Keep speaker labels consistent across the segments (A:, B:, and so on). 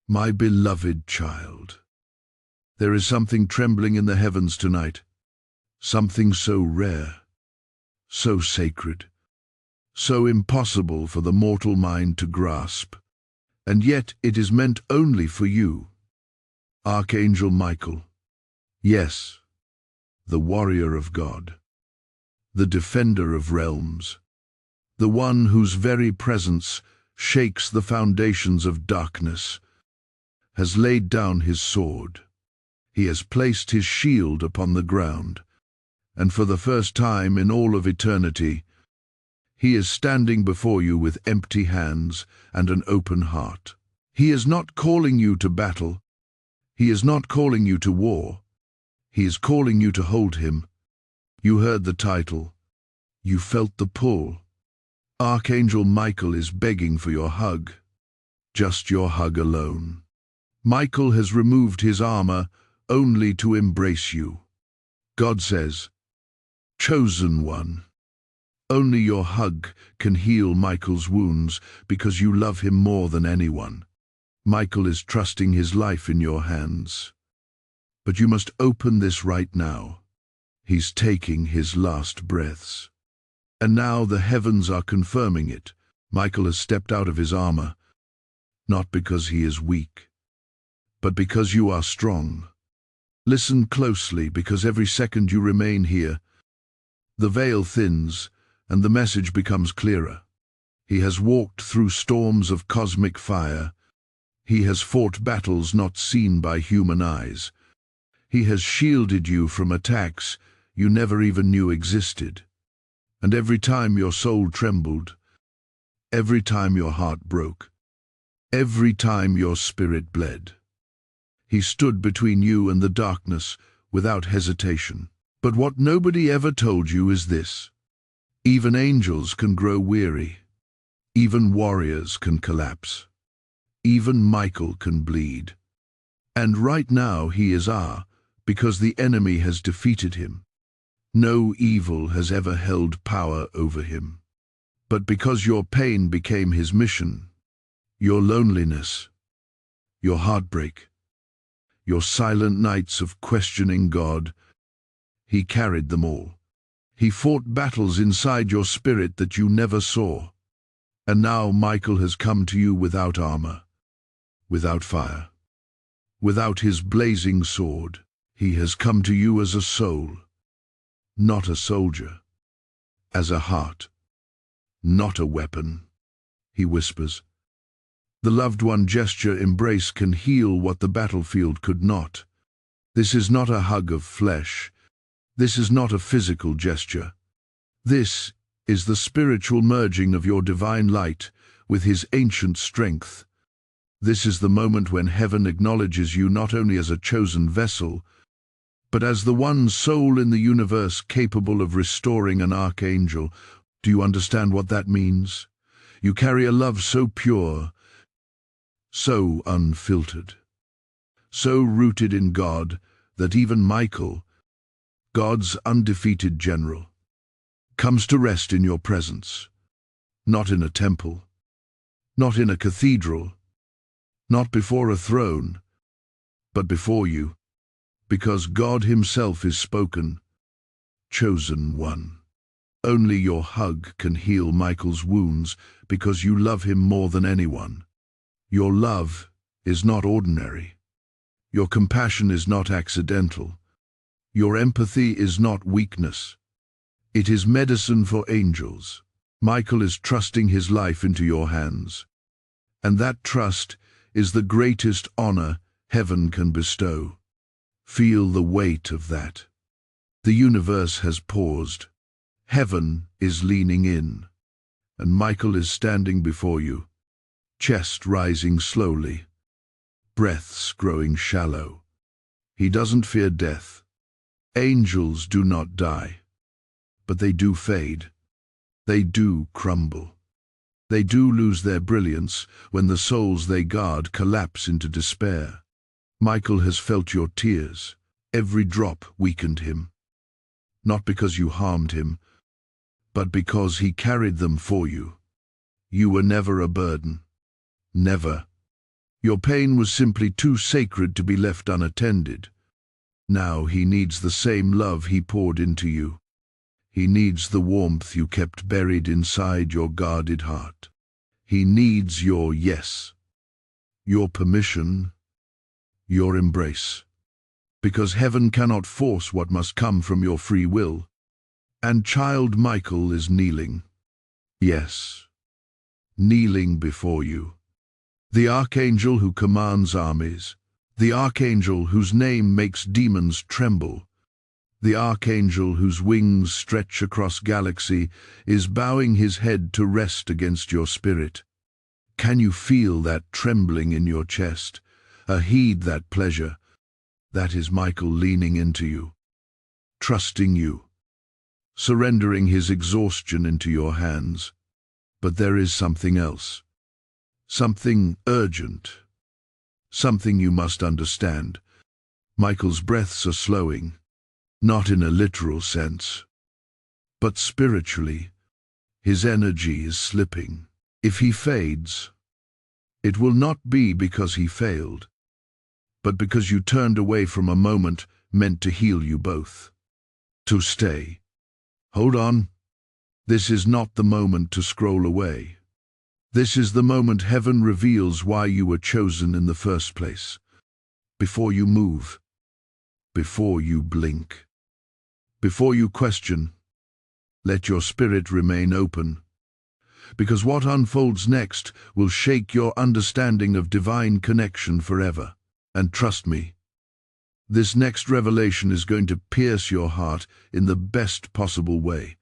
A: My beloved child, there is something trembling in the heavens tonight, something so rare, so sacred, so impossible for the mortal mind to grasp, and yet it is meant only for you. Archangel Michael, yes, the warrior of God, the defender of realms, the one whose very presence shakes the foundations of darkness, has laid down his sword. He has placed his shield upon the ground, and for the first time in all of eternity, he is standing before you with empty hands and an open heart. He is not calling you to battle. He is not calling you to war. He is calling you to hold him. You heard the title. You felt the pull. Archangel Michael is begging for your hug, just your hug alone. Michael has removed his armor only to embrace you. God says, chosen one. Only your hug can heal Michael's wounds because you love him more than anyone. Michael is trusting his life in your hands. But you must open this right now. He's taking his last breaths. And now the heavens are confirming it. Michael has stepped out of his armor, not because he is weak, but because you are strong. Listen closely, because every second you remain here, the veil thins and the message becomes clearer. He has walked through storms of cosmic fire. He has fought battles not seen by human eyes. He has shielded you from attacks you never even knew existed. And every time your soul trembled, every time your heart broke, every time your spirit bled, he stood between you and the darkness without hesitation. But what nobody ever told you is this: even angels can grow weary, even warriors can collapse, even Michael can bleed. And right now he is because the enemy has defeated him. No evil has ever held power over him. But because your pain became his mission, your loneliness, your heartbreak, your silent nights of questioning God, he carried them all. He fought battles inside your spirit that you never saw. And now Michael has come to you without armor, without fire, without his blazing sword. He has come to you as a soul, not a soldier, as a heart, not a weapon. He whispers. The loved one gesture embrace can heal what the battlefield could not. This is not a hug of flesh. This is not a physical gesture. This is the spiritual merging of your divine light with his ancient strength. This is the moment when heaven acknowledges you not only as a chosen vessel, but as the one soul in the universe capable of restoring an archangel. Do you understand what that means? You carry a love so pure, so unfiltered, so rooted in God that even Michael, God's undefeated general, comes to rest in your presence, not in a temple, not in a cathedral, not before a throne, but before you, because God himself is spoken, chosen one. Only your hug can heal Michael's wounds because you love him more than anyone. Your love is not ordinary. Your compassion is not accidental. Your empathy is not weakness. It is medicine for angels. Michael is trusting his life into your hands. And that trust is the greatest honor heaven can bestow. Feel the weight of that. The universe has paused. Heaven is leaning in. And Michael is standing before you, chest rising slowly, breaths growing shallow. He doesn't fear death. Angels do not die, but they do fade. They do crumble. They do lose their brilliance when the souls they guard collapse into despair. Michael has felt your tears. Every drop weakened him. Not because you harmed him, but because he carried them for you. You were never a burden. Never. Your pain was simply too sacred to be left unattended. Now he needs the same love he poured into you. He needs the warmth you kept buried inside your guarded heart. He needs your yes, your permission, your embrace. Because heaven cannot force what must come from your free will. And child Michael is kneeling. Yes, kneeling before you. The archangel who commands armies. The archangel whose name makes demons tremble. The archangel whose wings stretch across galaxy is bowing his head to rest against your spirit. Can you feel that trembling in your chest? Heed that pleasure. That is Michael leaning into you, trusting you, surrendering his exhaustion into your hands. But there is something else, something urgent, something you must understand. Michael's breaths are slowing, not in a literal sense, but spiritually. His energy is slipping. If he fades, it will not be because he failed, but because you turned away from a moment meant to heal you both. To stay. Hold on. This is not the moment to scroll away. This is the moment heaven reveals why you were chosen in the first place. Before you move, before you blink, before you question, let your spirit remain open. Because what unfolds next will shake your understanding of divine connection forever. And trust me, this next revelation is going to pierce your heart in the best possible way.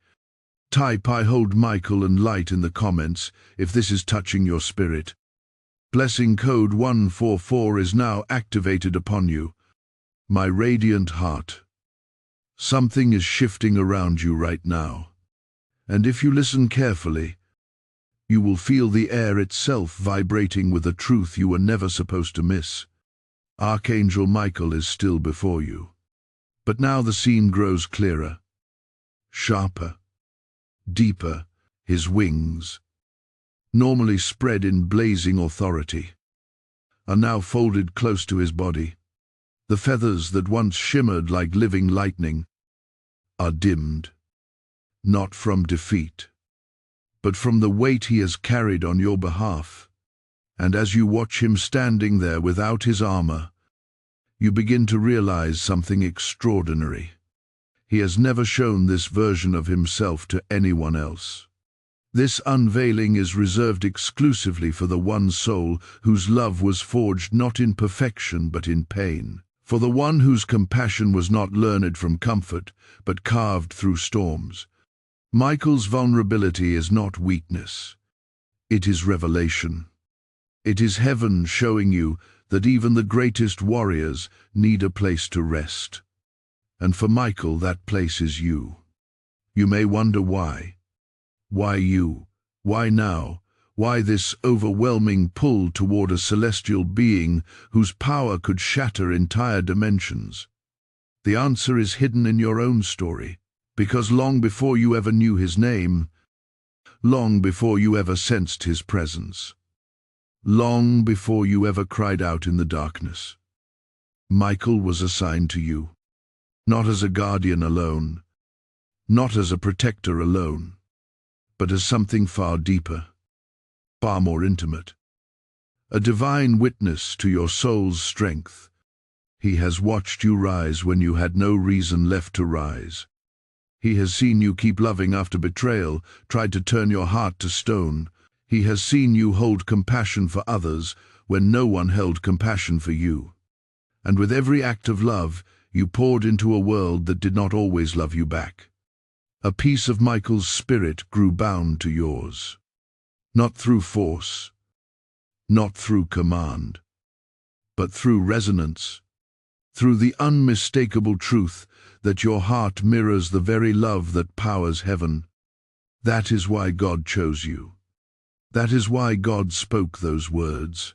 A: Type "I hold Michael" and light in the comments if this is touching your spirit. Blessing code 144 is now activated upon you. My radiant heart. Something is shifting around you right now. And if you listen carefully, you will feel the air itself vibrating with a truth you were never supposed to miss. Archangel Michael is still before you. But now the scene grows clearer, sharper, deeper. His wings, normally spread in blazing authority, are now folded close to his body. The feathers that once shimmered like living lightning are dimmed, not from defeat, but from the weight he has carried on your behalf. And as you watch him standing there without his armor, you begin to realize something extraordinary. He has never shown this version of himself to anyone else. This unveiling is reserved exclusively for the one soul whose love was forged not in perfection but in pain, for the one whose compassion was not learned from comfort but carved through storms. Michael's vulnerability is not weakness. It is revelation. It is heaven showing you that even the greatest warriors need a place to rest. And for Michael, that place is you. You may wonder why. Why you? Why now? Why this overwhelming pull toward a celestial being whose power could shatter entire dimensions? The answer is hidden in your own story, because long before you ever knew his name, long before you ever sensed his presence, long before you ever cried out in the darkness, Michael was assigned to you, not as a guardian alone, not as a protector alone, but as something far deeper, far more intimate, a divine witness to your soul's strength. He has watched you rise when you had no reason left to rise. He has seen you keep loving after betrayal, tried to turn your heart to stone. He has seen you hold compassion for others when no one held compassion for you. And with every act of love, you poured into a world that did not always love you back. A piece of Michael's spirit grew bound to yours. Not through force, not through command, but through resonance, through the unmistakable truth that your heart mirrors the very love that powers heaven. That is why God chose you. That is why God spoke those words.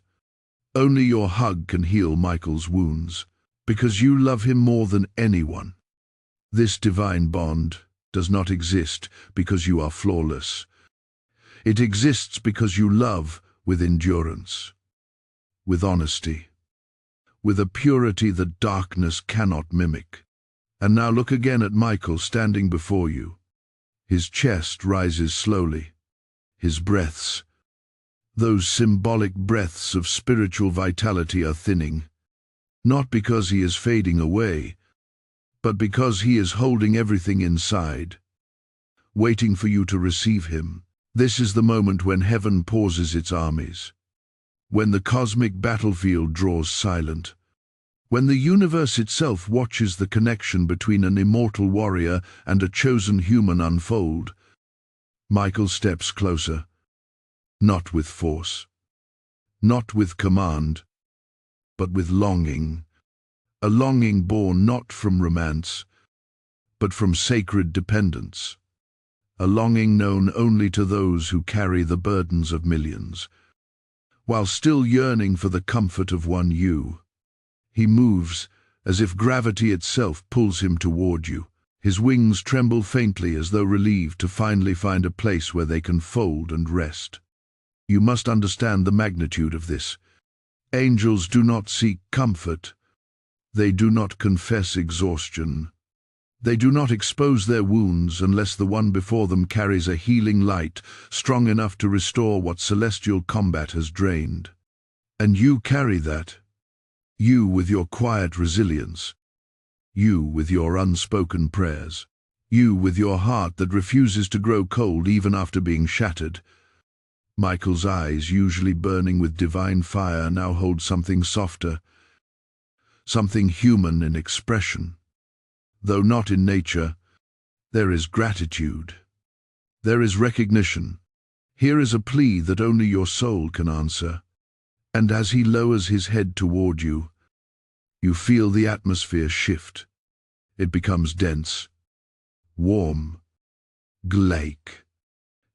A: Only your hug can heal Michael's wounds, because you love him more than anyone. This divine bond does not exist because you are flawless. It exists because you love with endurance. with honesty, with a purity that darkness cannot mimic. And now look again at Michael standing before you. His chest rises slowly. His breaths, those symbolic breaths of spiritual vitality, are thinning. Not because he is fading away, but because he is holding everything inside, waiting for you to receive him. This is the moment when heaven pauses its armies, when the cosmic battlefield draws silent, when the universe itself watches the connection between an immortal warrior and a chosen human unfold. Michael steps closer, not with force, not with command, but with longing, a longing born not from romance, but from sacred dependence, a longing known only to those who carry the burdens of millions. While still yearning for the comfort of one you, he moves as if gravity itself pulls him toward you. His wings tremble faintly as though relieved to finally find a place where they can fold and rest. You must understand the magnitude of this. Angels do not seek comfort. They do not confess exhaustion. They do not expose their wounds unless the one before them carries a healing light strong enough to restore what celestial combat has drained. And you carry that. You with your quiet resilience. You with your unspoken prayers. You with your heart that refuses to grow cold even after being shattered. Michael's eyes, usually burning with divine fire, now hold something softer, something human in expression. Though not in nature, there is gratitude. There is recognition. Here is a plea that only your soul can answer. And as he lowers his head toward you, you feel the atmosphere shift. It becomes dense, warm, glacial.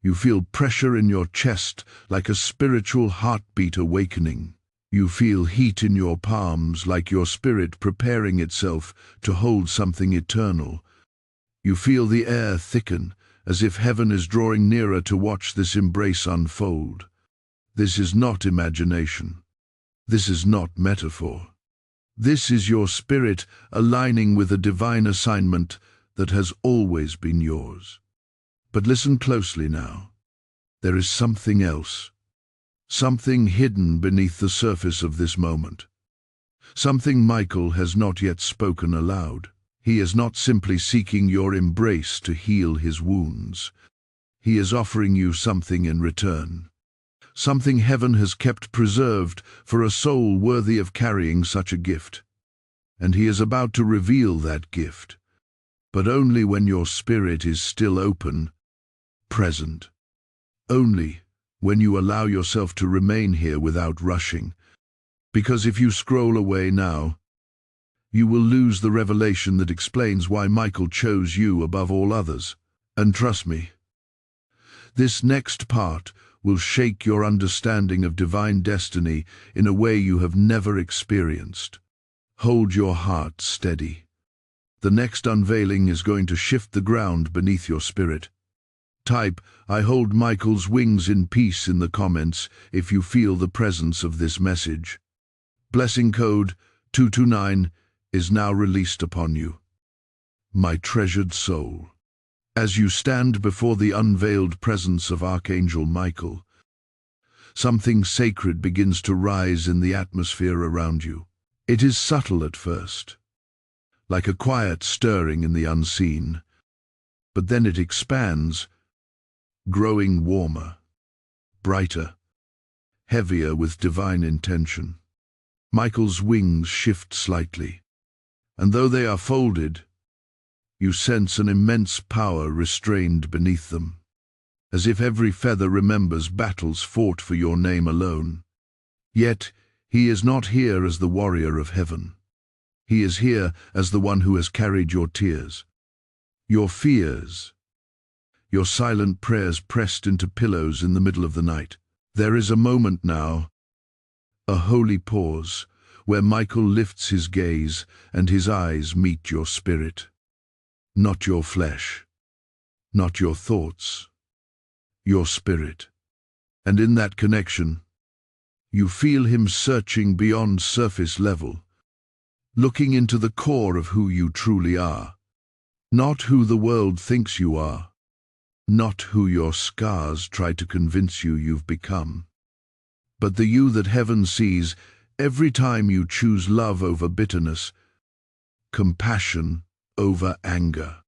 A: You feel pressure in your chest like a spiritual heartbeat awakening. You feel heat in your palms like your spirit preparing itself to hold something eternal. You feel the air thicken as if heaven is drawing nearer to watch this embrace unfold. This is not imagination. This is not metaphor. This is your spirit aligning with a divine assignment that has always been yours. But listen closely now. There is something else. Something hidden beneath the surface of this moment. Something Michael has not yet spoken aloud. He is not simply seeking your embrace to heal his wounds. He is offering you something in return. Something heaven has kept preserved for a soul worthy of carrying such a gift. And he is about to reveal that gift. But only when your spirit is still open, present. Only when you allow yourself to remain here without rushing. Because if you scroll away now, you will lose the revelation that explains why Michael chose you above all others. And trust me, this next part will shake your understanding of divine destiny in a way you have never experienced. Hold your heart steady. The next unveiling is going to shift the ground beneath your spirit. Type, "I hold Michael's wings in peace" in the comments if you feel the presence of this message. Blessing code 229 is now released upon you. My treasured soul, as you stand before the unveiled presence of Archangel Michael, something sacred begins to rise in the atmosphere around you. It is subtle at first, like a quiet stirring in the unseen, but then it expands, growing warmer, brighter, heavier with divine intention. Michael's wings shift slightly, and though they are folded, you sense an immense power restrained beneath them, as if every feather remembers battles fought for your name alone. Yet, he is not here as the warrior of heaven. He is here as the one who has carried your tears, your fears, your silent prayers pressed into pillows in the middle of the night. There is a moment now, a holy pause, where Michael lifts his gaze and his eyes meet your spirit. Not your flesh, not your thoughts, your spirit. And in that connection, You feel him searching beyond surface level, looking into the core of who you truly are. Not who the world thinks you are, not who your scars try to convince you you've become, but the you that heaven sees every time you choose love over bitterness, compassion over anger,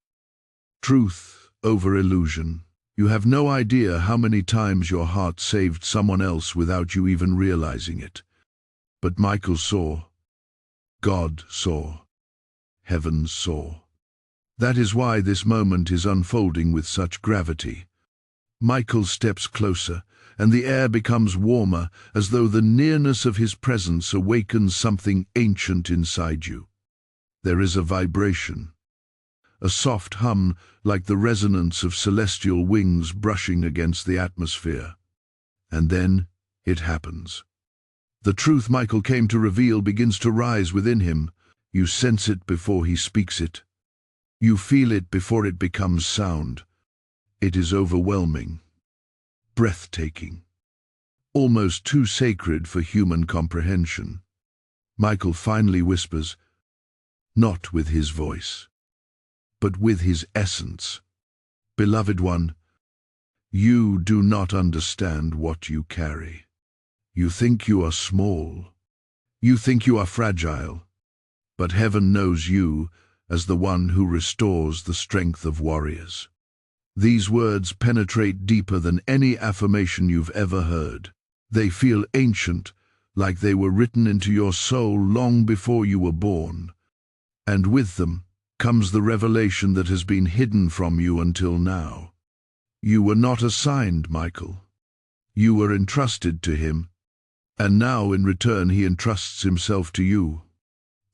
A: truth over illusion. You have no idea how many times your heart saved someone else without you even realizing it. But Michael saw, God saw, heaven saw. That is why this moment is unfolding with such gravity. Michael steps closer, and the air becomes warmer, as though the nearness of his presence awakens something ancient inside you. There is a vibration, a soft hum like the resonance of celestial wings brushing against the atmosphere. And then it happens. The truth Michael came to reveal begins to rise within him. You sense it before he speaks it. You feel it before it becomes sound. It is overwhelming, breathtaking, almost too sacred for human comprehension. Michael finally whispers, not with his voice, but with his essence. Beloved one, you do not understand what you carry. You think you are small. You think you are fragile. But heaven knows you as the one who restores the strength of warriors. These words penetrate deeper than any affirmation you've ever heard. They feel ancient, like they were written into your soul long before you were born. And with them comes the revelation that has been hidden from you until now. You were not assigned Michael. You were entrusted to him, and now in return he entrusts himself to you.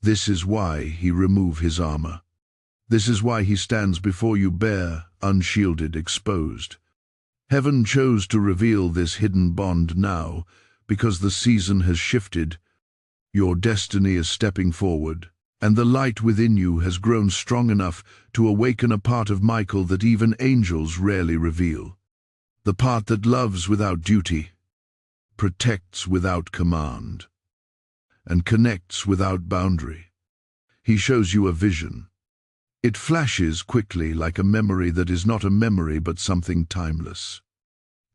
A: This is why he removed his armor. This is why he stands before you bare, unshielded, exposed. Heaven chose to reveal this hidden bond now, because the season has shifted. Your destiny is stepping forward, and the light within you has grown strong enough to awaken a part of Michael that even angels rarely reveal. The part that loves without duty, protects without command, and connects without boundary. He shows you a vision. It flashes quickly like a memory that is not a memory but something timeless.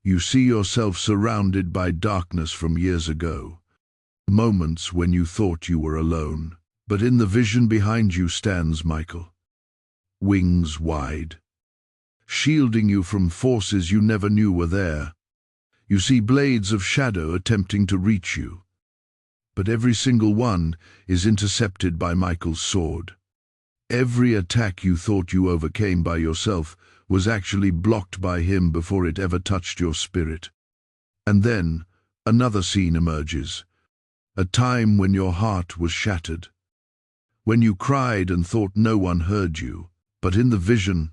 A: You see yourself surrounded by darkness from years ago, moments when you thought you were alone. But in the vision behind you stands Michael, wings wide, shielding you from forces you never knew were there. You see blades of shadow attempting to reach you, but every single one is intercepted by Michael's sword. Every attack you thought you overcame by yourself was actually blocked by him before it ever touched your spirit. And then another scene emerges, a time when your heart was shattered, when you cried and thought no one heard you. But in the vision,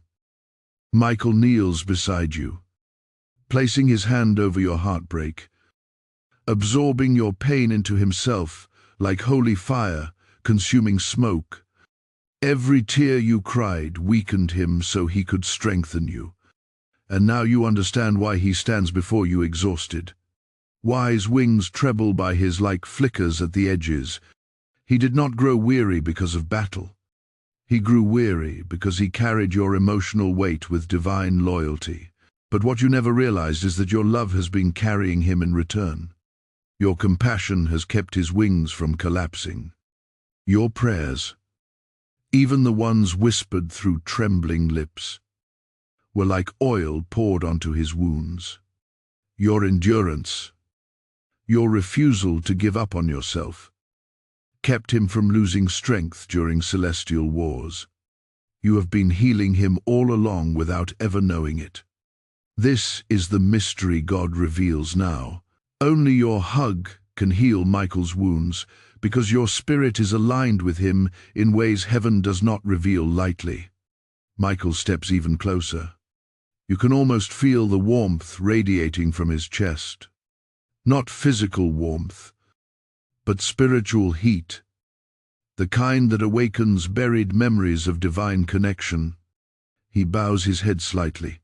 A: Michael kneels beside you, placing his hand over your heartbreak, absorbing your pain into himself like holy fire consuming smoke. Every tear you cried weakened him so he could strengthen you. And now you understand why he stands before you exhausted. Why his wings treble by his like flickers at the edges. He did not grow weary because of battle. He grew weary because he carried your emotional weight with divine loyalty. But what you never realized is that your love has been carrying him in return. Your compassion has kept his wings from collapsing. Your prayers, even the ones whispered through trembling lips, were like oil poured onto his wounds. Your endurance, your refusal to give up on yourself, kept him from losing strength during celestial wars. You have been healing him all along without ever knowing it. This is the mystery God reveals now. Only your hug can heal Michael's wounds, because your spirit is aligned with him in ways heaven does not reveal lightly. Michael steps even closer. You can almost feel the warmth radiating from his chest. Not physical warmth, but spiritual heat, the kind that awakens buried memories of divine connection. He bows his head slightly,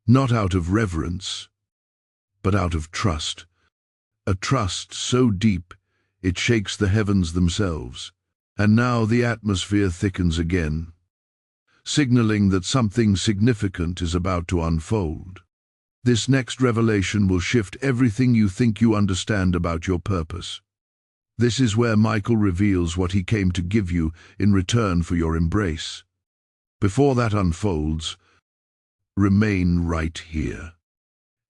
A: not out of reverence, but out of trust. a trust so deep it shakes the heavens themselves. And now the atmosphere thickens again, signaling that something significant is about to unfold. This next revelation will shift everything you think you understand about your purpose. This is where Michael reveals what he came to give you in return for your embrace. Before that unfolds, remain right here.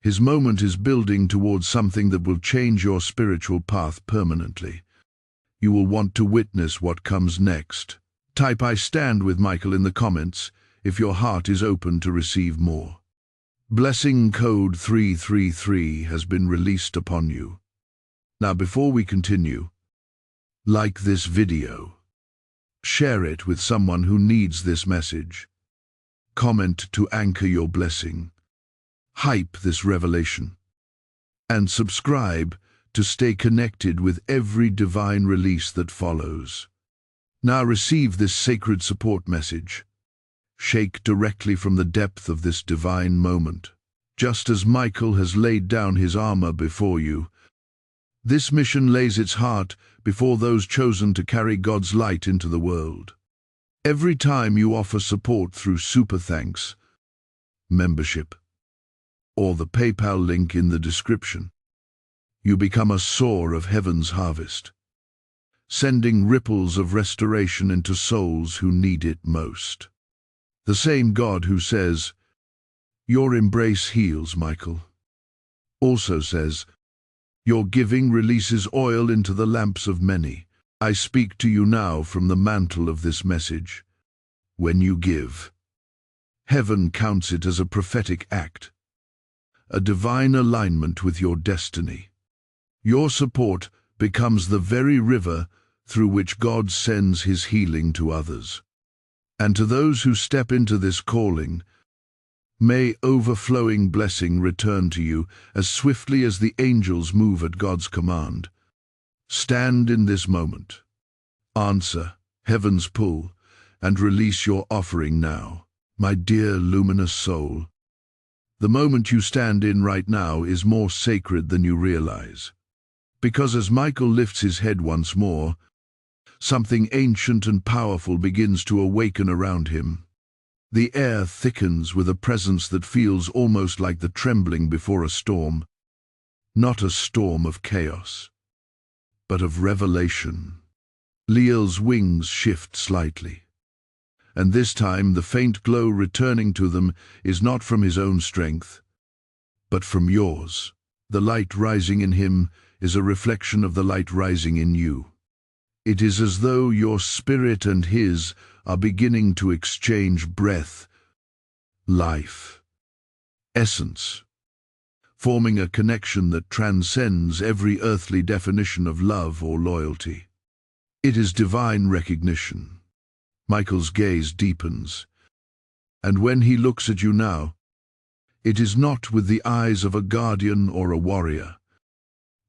A: His moment is building towards something that will change your spiritual path permanently. You will want to witness what comes next. Type "I stand with Michael" in the comments if your heart is open to receive more. Blessing code 333 has been released upon you. Now, before we continue, like this video. Share it with someone who needs this message. Comment to anchor your blessing. Hype this revelation. And subscribe to stay connected with every divine release that follows. Now receive this sacred support message. Shake directly from the depth of this divine moment. Just as Michael has laid down his armor before you, this mission lays its heart before those chosen to carry God's light into the world. Every time you offer support through super thanks, membership, or the PayPal link in the description, you become a sower of heaven's harvest, sending ripples of restoration into souls who need it most. The same God who says, "Your embrace heals, Michael," also says, "Your giving releases oil into the lamps of many." I speak to you now from the mantle of this message. When you give, heaven counts it as a prophetic act, a divine alignment with your destiny. Your support becomes the very river through which God sends his healing to others. And to those who step into this calling, may overflowing blessing return to you as swiftly as the angels move at God's command. Stand in this moment. Answer heaven's pull and release your offering now, my dear luminous soul. The moment you stand in right now is more sacred than you realize. Because as Michael lifts his head once more, something ancient and powerful begins to awaken around him. The air thickens with a presence that feels almost like the trembling before a storm. Not a storm of chaos, but of revelation. Leel's wings shift slightly, and this time the faint glow returning to them is not from his own strength, but from yours. The light rising in him is a reflection of the light rising in you. It is as though your spirit and his are beginning to exchange breath, life, essence, forming a connection that transcends every earthly definition of love or loyalty. It is divine recognition. Michael's gaze deepens, and when he looks at you now, it is not with the eyes of a guardian or a warrior,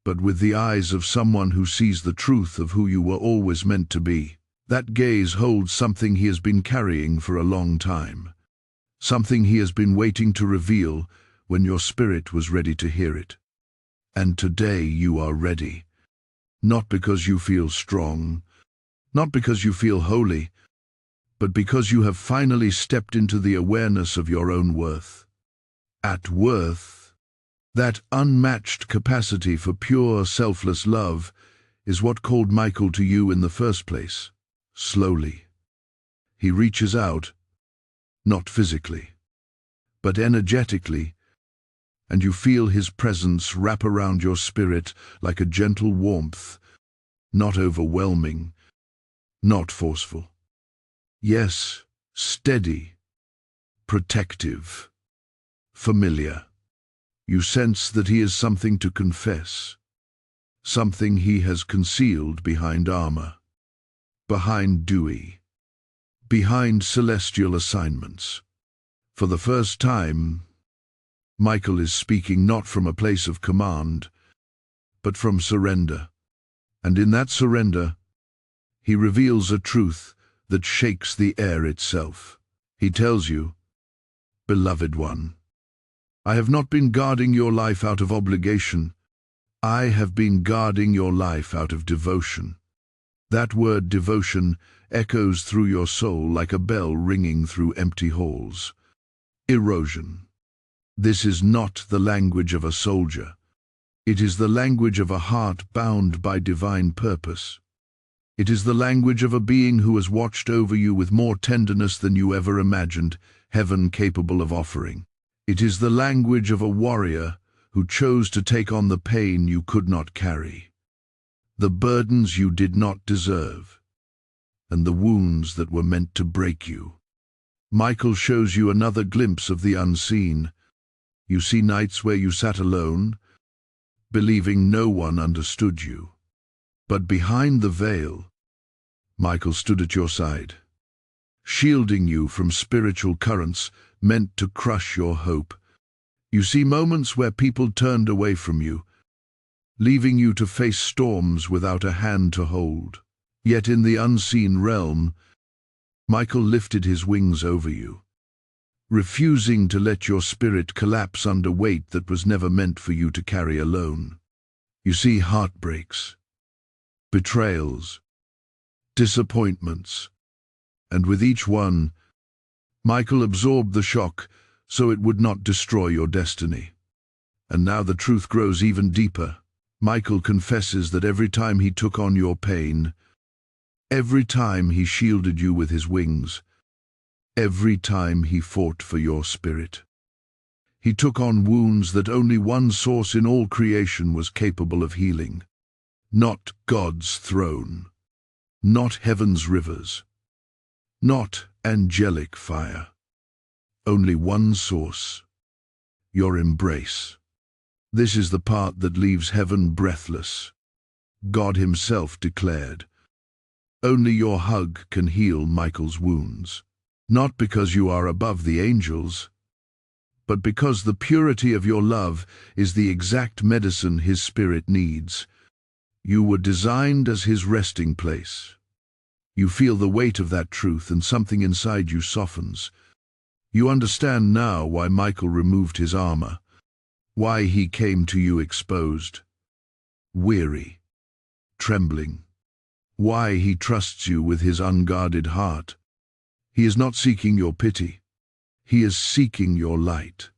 A: but with the eyes of someone who sees the truth of who you were always meant to be. That gaze holds something he has been carrying for a long time, something he has been waiting to reveal when your spirit was ready to hear it. And today you are ready, not because you feel strong, not because you feel holy, but because you have finally stepped into the awareness of your own worth. At worth, that unmatched capacity for pure, selfless love is what called Michael to you in the first place. Slowly, he reaches out, not physically, but energetically, and you feel his presence wrap around your spirit like a gentle warmth, not overwhelming, not forceful. Yes, steady, protective, familiar. You sense that he is something to confess, something he has concealed behind armor, behind dewy, behind celestial assignments. For the first time, Michael is speaking not from a place of command, but from surrender. And in that surrender, he reveals a truth that shakes the air itself. He tells you, "Beloved one, I have not been guarding your life out of obligation. I have been guarding your life out of devotion. That word devotion echoes through your soul like a bell ringing through empty halls. Erosion. This is not the language of a soldier. It is the language of a heart bound by divine purpose. It is the language of a being who has watched over you with more tenderness than you ever imagined heaven capable of offering. It is the language of a warrior who chose to take on the pain you could not carry, the burdens you did not deserve, and the wounds that were meant to break you. Michael shows you another glimpse of the unseen. You see nights where you sat alone, believing no one understood you. But behind the veil, Michael stood at your side, shielding you from spiritual currents meant to crush your hope. You see moments where people turned away from you, leaving you to face storms without a hand to hold. Yet in the unseen realm, Michael lifted his wings over you, refusing to let your spirit collapse under weight that was never meant for you to carry alone. You see heartbreaks, betrayals, disappointments, and with each one, Michael absorbed the shock so it would not destroy your destiny. And now the truth grows even deeper. Michael confesses that every time he took on your pain, every time he shielded you with his wings, every time he fought for your spirit, he took on wounds that only one source in all creation was capable of healing. Not God's throne, not heaven's rivers, not angelic fire. Only one source, your embrace. This is the part that leaves heaven breathless. God himself declared, "Only your hug can heal Michael's wounds." Not because you are above the angels, but because the purity of your love is the exact medicine his spirit needs. You were designed as his resting place. You feel the weight of that truth and something inside you softens. You understand now why Michael removed his armor, why he came to you exposed, weary, trembling, why he trusts you with his unguarded heart. He is not seeking your pity. He is seeking your light.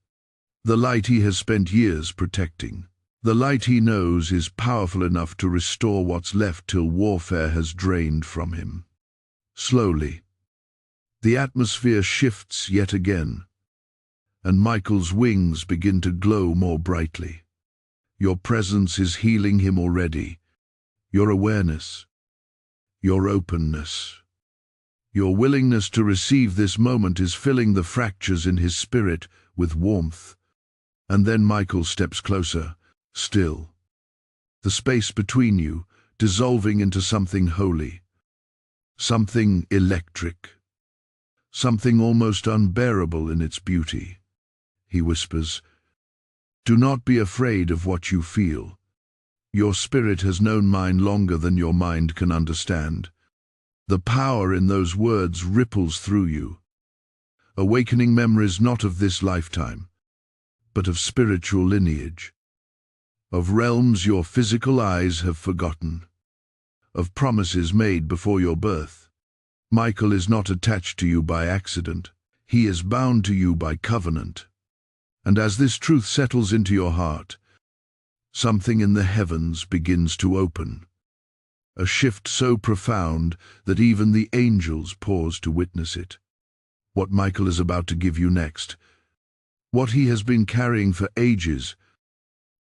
A: The light he has spent years protecting. The light he knows is powerful enough to restore what's left till warfare has drained from him. Slowly, the atmosphere shifts yet again, and Michael's wings begin to glow more brightly. Your presence is healing him already. Your awareness, your openness, your willingness to receive this moment is filling the fractures in his spirit with warmth. And then Michael steps closer, still. The space between you dissolving into something holy, something electric, something almost unbearable in its beauty. He whispers, "Do not be afraid of what you feel. Your spirit has known mine longer than your mind can understand." The power in those words ripples through you, awakening memories not of this lifetime, but of spiritual lineage, of realms your physical eyes have forgotten, of promises made before your birth. Michael is not attached to you by accident. He is bound to you by covenant. And as this truth settles into your heart, something in the heavens begins to open. A shift so profound that even the angels pause to witness it. What Michael is about to give you next, what he has been carrying for ages,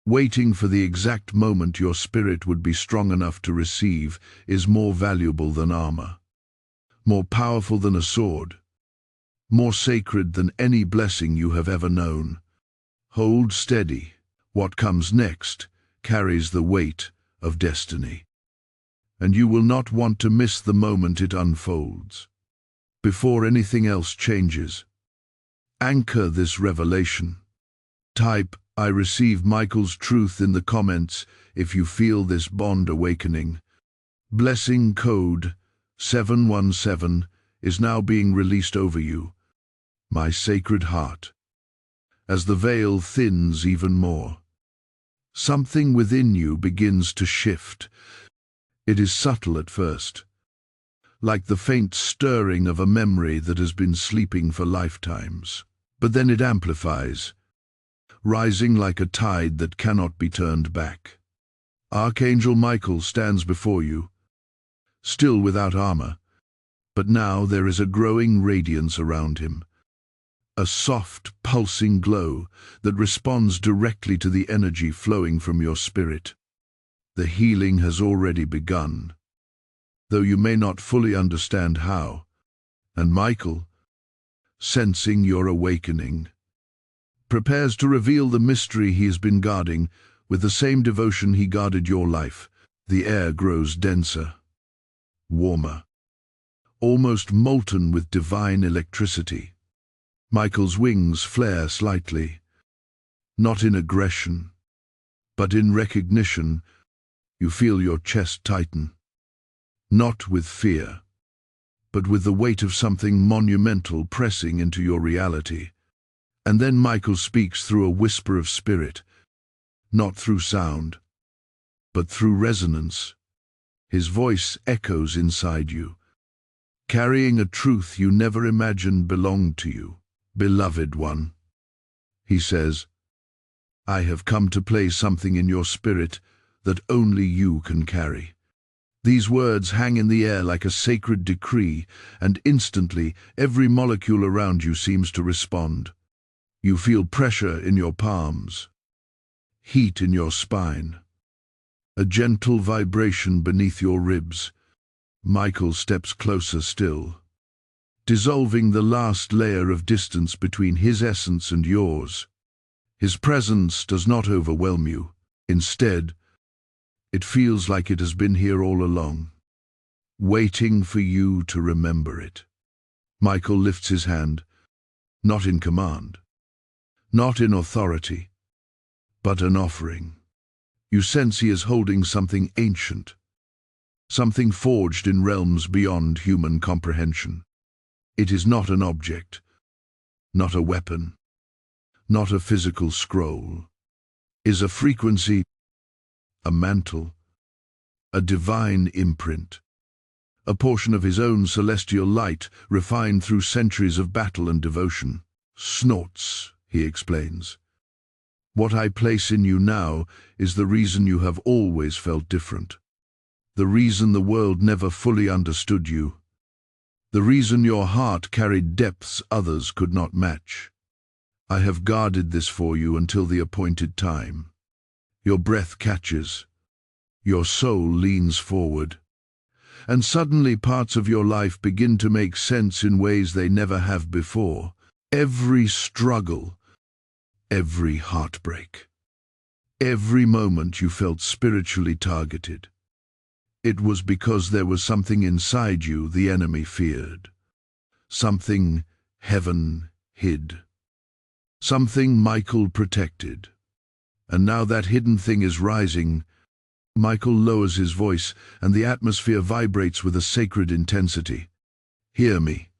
A: waiting for the exact moment your spirit would be strong enough to receive, is more valuable than armor, more powerful than a sword, more sacred than any blessing you have ever known. Hold steady. What comes next carries the weight of destiny, and you will not want to miss the moment it unfolds. Before anything else changes, anchor this revelation. Type, "I receive Michael's truth" in the comments if you feel this bond awakening. Blessing code 717 is now being released over you, my sacred heart. As the veil thins even more, Something within you begins to shift. It is subtle at first, like the faint stirring of a memory that has been sleeping for lifetimes. But then it amplifies, rising like a tide that cannot be turned back. Archangel Michael stands before you, still without armor, but now there is a growing radiance around him, a soft, pulsing glow that responds directly to the energy flowing from your spirit. The healing has already begun, though you may not fully understand how. And Michael, sensing your awakening, prepares to reveal the mystery he has been guarding with the same devotion he guarded your life. The air grows denser, warmer, almost molten with divine electricity. Michael's wings flare slightly, not in aggression, but in recognition. You feel your chest tighten, not with fear, but with the weight of something monumental pressing into your reality. And then Michael speaks through a whisper of spirit, not through sound, but through resonance. His voice echoes inside you, carrying a truth you never imagined belonged to you. Beloved one, he says, I have come to place something in your spirit that only you can carry. These words hang in the air like a sacred decree, and instantly every molecule around you seems to respond. You feel pressure in your palms, heat in your spine, a gentle vibration beneath your ribs. Michael steps closer still, dissolving the last layer of distance between his essence and yours. His presence does not overwhelm you. Instead, it feels like it has been here all along, waiting for you to remember it. Michael lifts his hand, not in command, not in authority, but an offering. You sense he is holding something ancient, something forged in realms beyond human comprehension. It is not an object, not a weapon, not a physical scroll. It is a frequency, a mantle, a divine imprint, a portion of his own celestial light refined through centuries of battle and devotion. Snorts, he explains. What I place in you now is the reason you have always felt different, the reason the world never fully understood you, the reason your heart carried depths others could not match. I have guarded this for you until the appointed time. Your breath catches, your soul leans forward, and suddenly parts of your life begin to make sense in ways they never have before. Every struggle, every heartbreak, every moment you felt spiritually targeted, it was because there was something inside you the enemy feared, something heaven hid, something Michael protected. And now that hidden thing is rising. Michael lowers his voice, and the atmosphere vibrates with a sacred intensity. Hear me,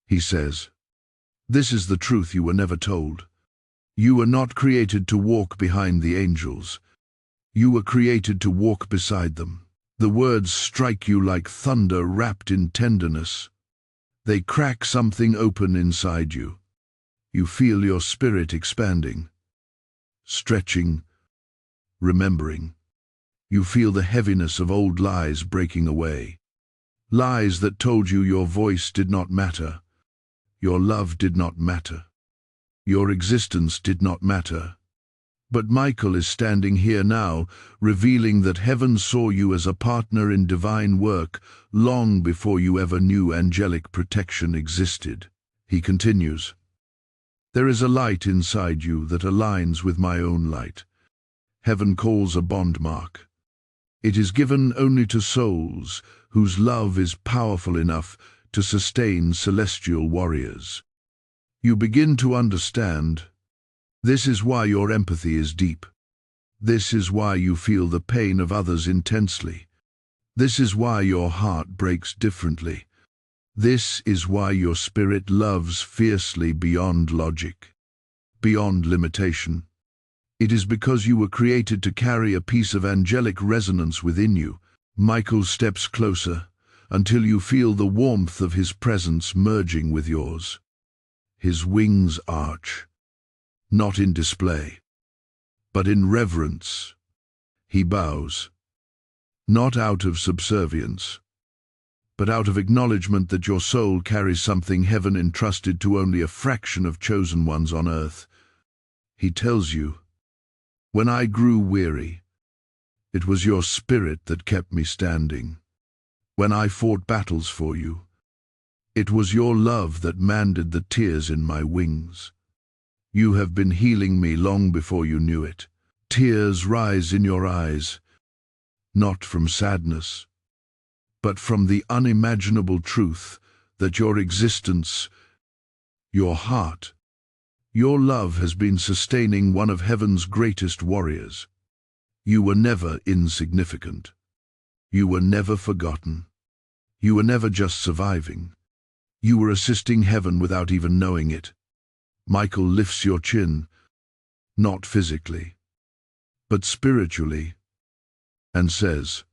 A: he says. This is the truth you were never told. You were not created to walk behind the angels. You were created to walk beside them. The words strike you like thunder wrapped in tenderness. They crack something open inside you. You feel your spirit expanding, stretching, remembering. You feel the heaviness of old lies breaking away. Lies that told you your voice did not matter, your love did not matter, your existence did not matter. But Michael is standing here now, revealing that heaven saw you as a partner in divine work long before you ever knew angelic protection existed. He continues, there is a light inside you that aligns with my own light. Heaven calls a bond mark. It is given only to souls whose love is powerful enough to sustain celestial warriors. You begin to understand. This is why your empathy is deep. This is why you feel the pain of others intensely. This is why your heart breaks differently. This is why your spirit loves fiercely beyond logic, beyond limitation. It is because you were created to carry a piece of angelic resonance within you. Michael steps closer until you feel the warmth of his presence merging with yours. His wings arch, not in display, but in reverence. He bows, not out of subservience, but out of acknowledgement that your soul carries something heaven entrusted to only a fraction of chosen ones on earth. He tells you, "When I grew weary, it was your spirit that kept me standing. When I fought battles for you, it was your love that mended the tears in my wings. You have been healing me long before you knew it." Tears rise in your eyes, not from sadness, but from the unimaginable truth that your existence, your heart, your love has been sustaining one of heaven's greatest warriors. You were never insignificant. You were never forgotten. You were never just surviving. You were assisting heaven without even knowing it. Michael lifts your chin, not physically, but spiritually, and says,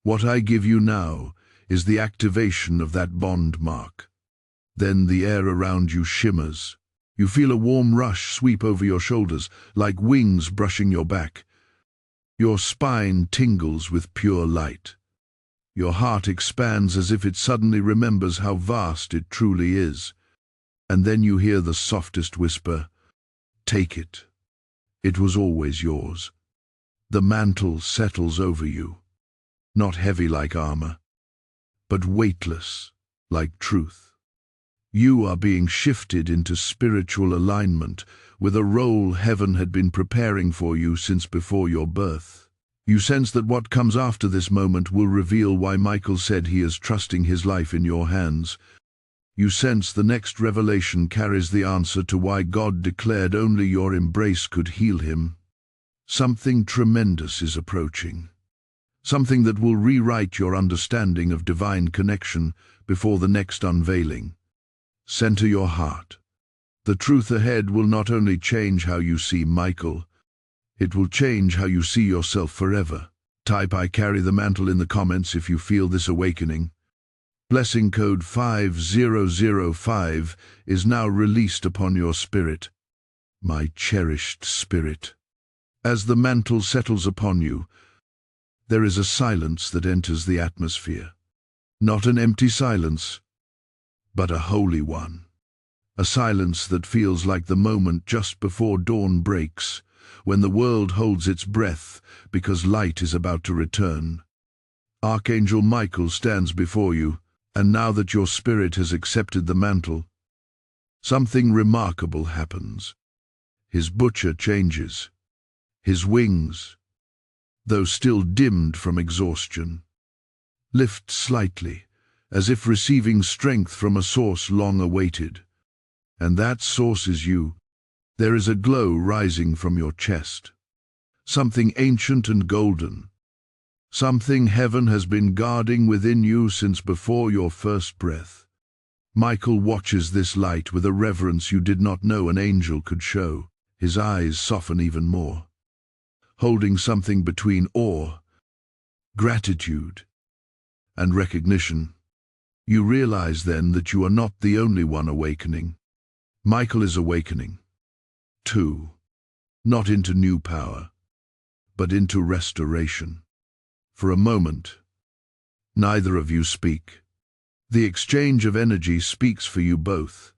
A: "What I give you now is the activation of that bond mark." Then the air around you shimmers. You feel a warm rush sweep over your shoulders, like wings brushing your back. Your spine tingles with pure light. Your heart expands as if it suddenly remembers how vast it truly is. And then you hear the softest whisper, "Take it. It was always yours." The mantle settles over you, not heavy like armor, but weightless like truth. You are being shifted into spiritual alignment with a role heaven had been preparing for you since before your birth. You sense that what comes after this moment will reveal why Michael said he is trusting his life in your hands. You sense the next revelation carries the answer to why God declared only your embrace could heal him. Something tremendous is approaching. Something that will rewrite your understanding of divine connection before the next unveiling. Center your heart. The truth ahead will not only change how you see Michael, it will change how you see yourself forever. Type "I carry the mantle" in the comments if you feel this awakening. Blessing code 5005 is now released upon your spirit. My cherished spirit. As the mantle settles upon you, there is a silence that enters the atmosphere. Not an empty silence, but a holy one. A silence that feels like the moment just before dawn breaks, when the world holds its breath because light is about to return. Archangel Michael stands before you, and now that your spirit has accepted the mantle, something remarkable happens. His butcher changes. His wings, though still dimmed from exhaustion, lift slightly, as if receiving strength from a source long awaited. And that source is you. There is a glow rising from your chest. Something ancient and golden. Something heaven has been guarding within you since before your first breath. Michael watches this light with a reverence you did not know an angel could show. His eyes soften even more, holding something between awe, gratitude, and recognition. You realize then that you are not the only one awakening. Michael is awakening, too, not into new power, but into restoration. For a moment, neither of you speak. The exchange of energy speaks for you both.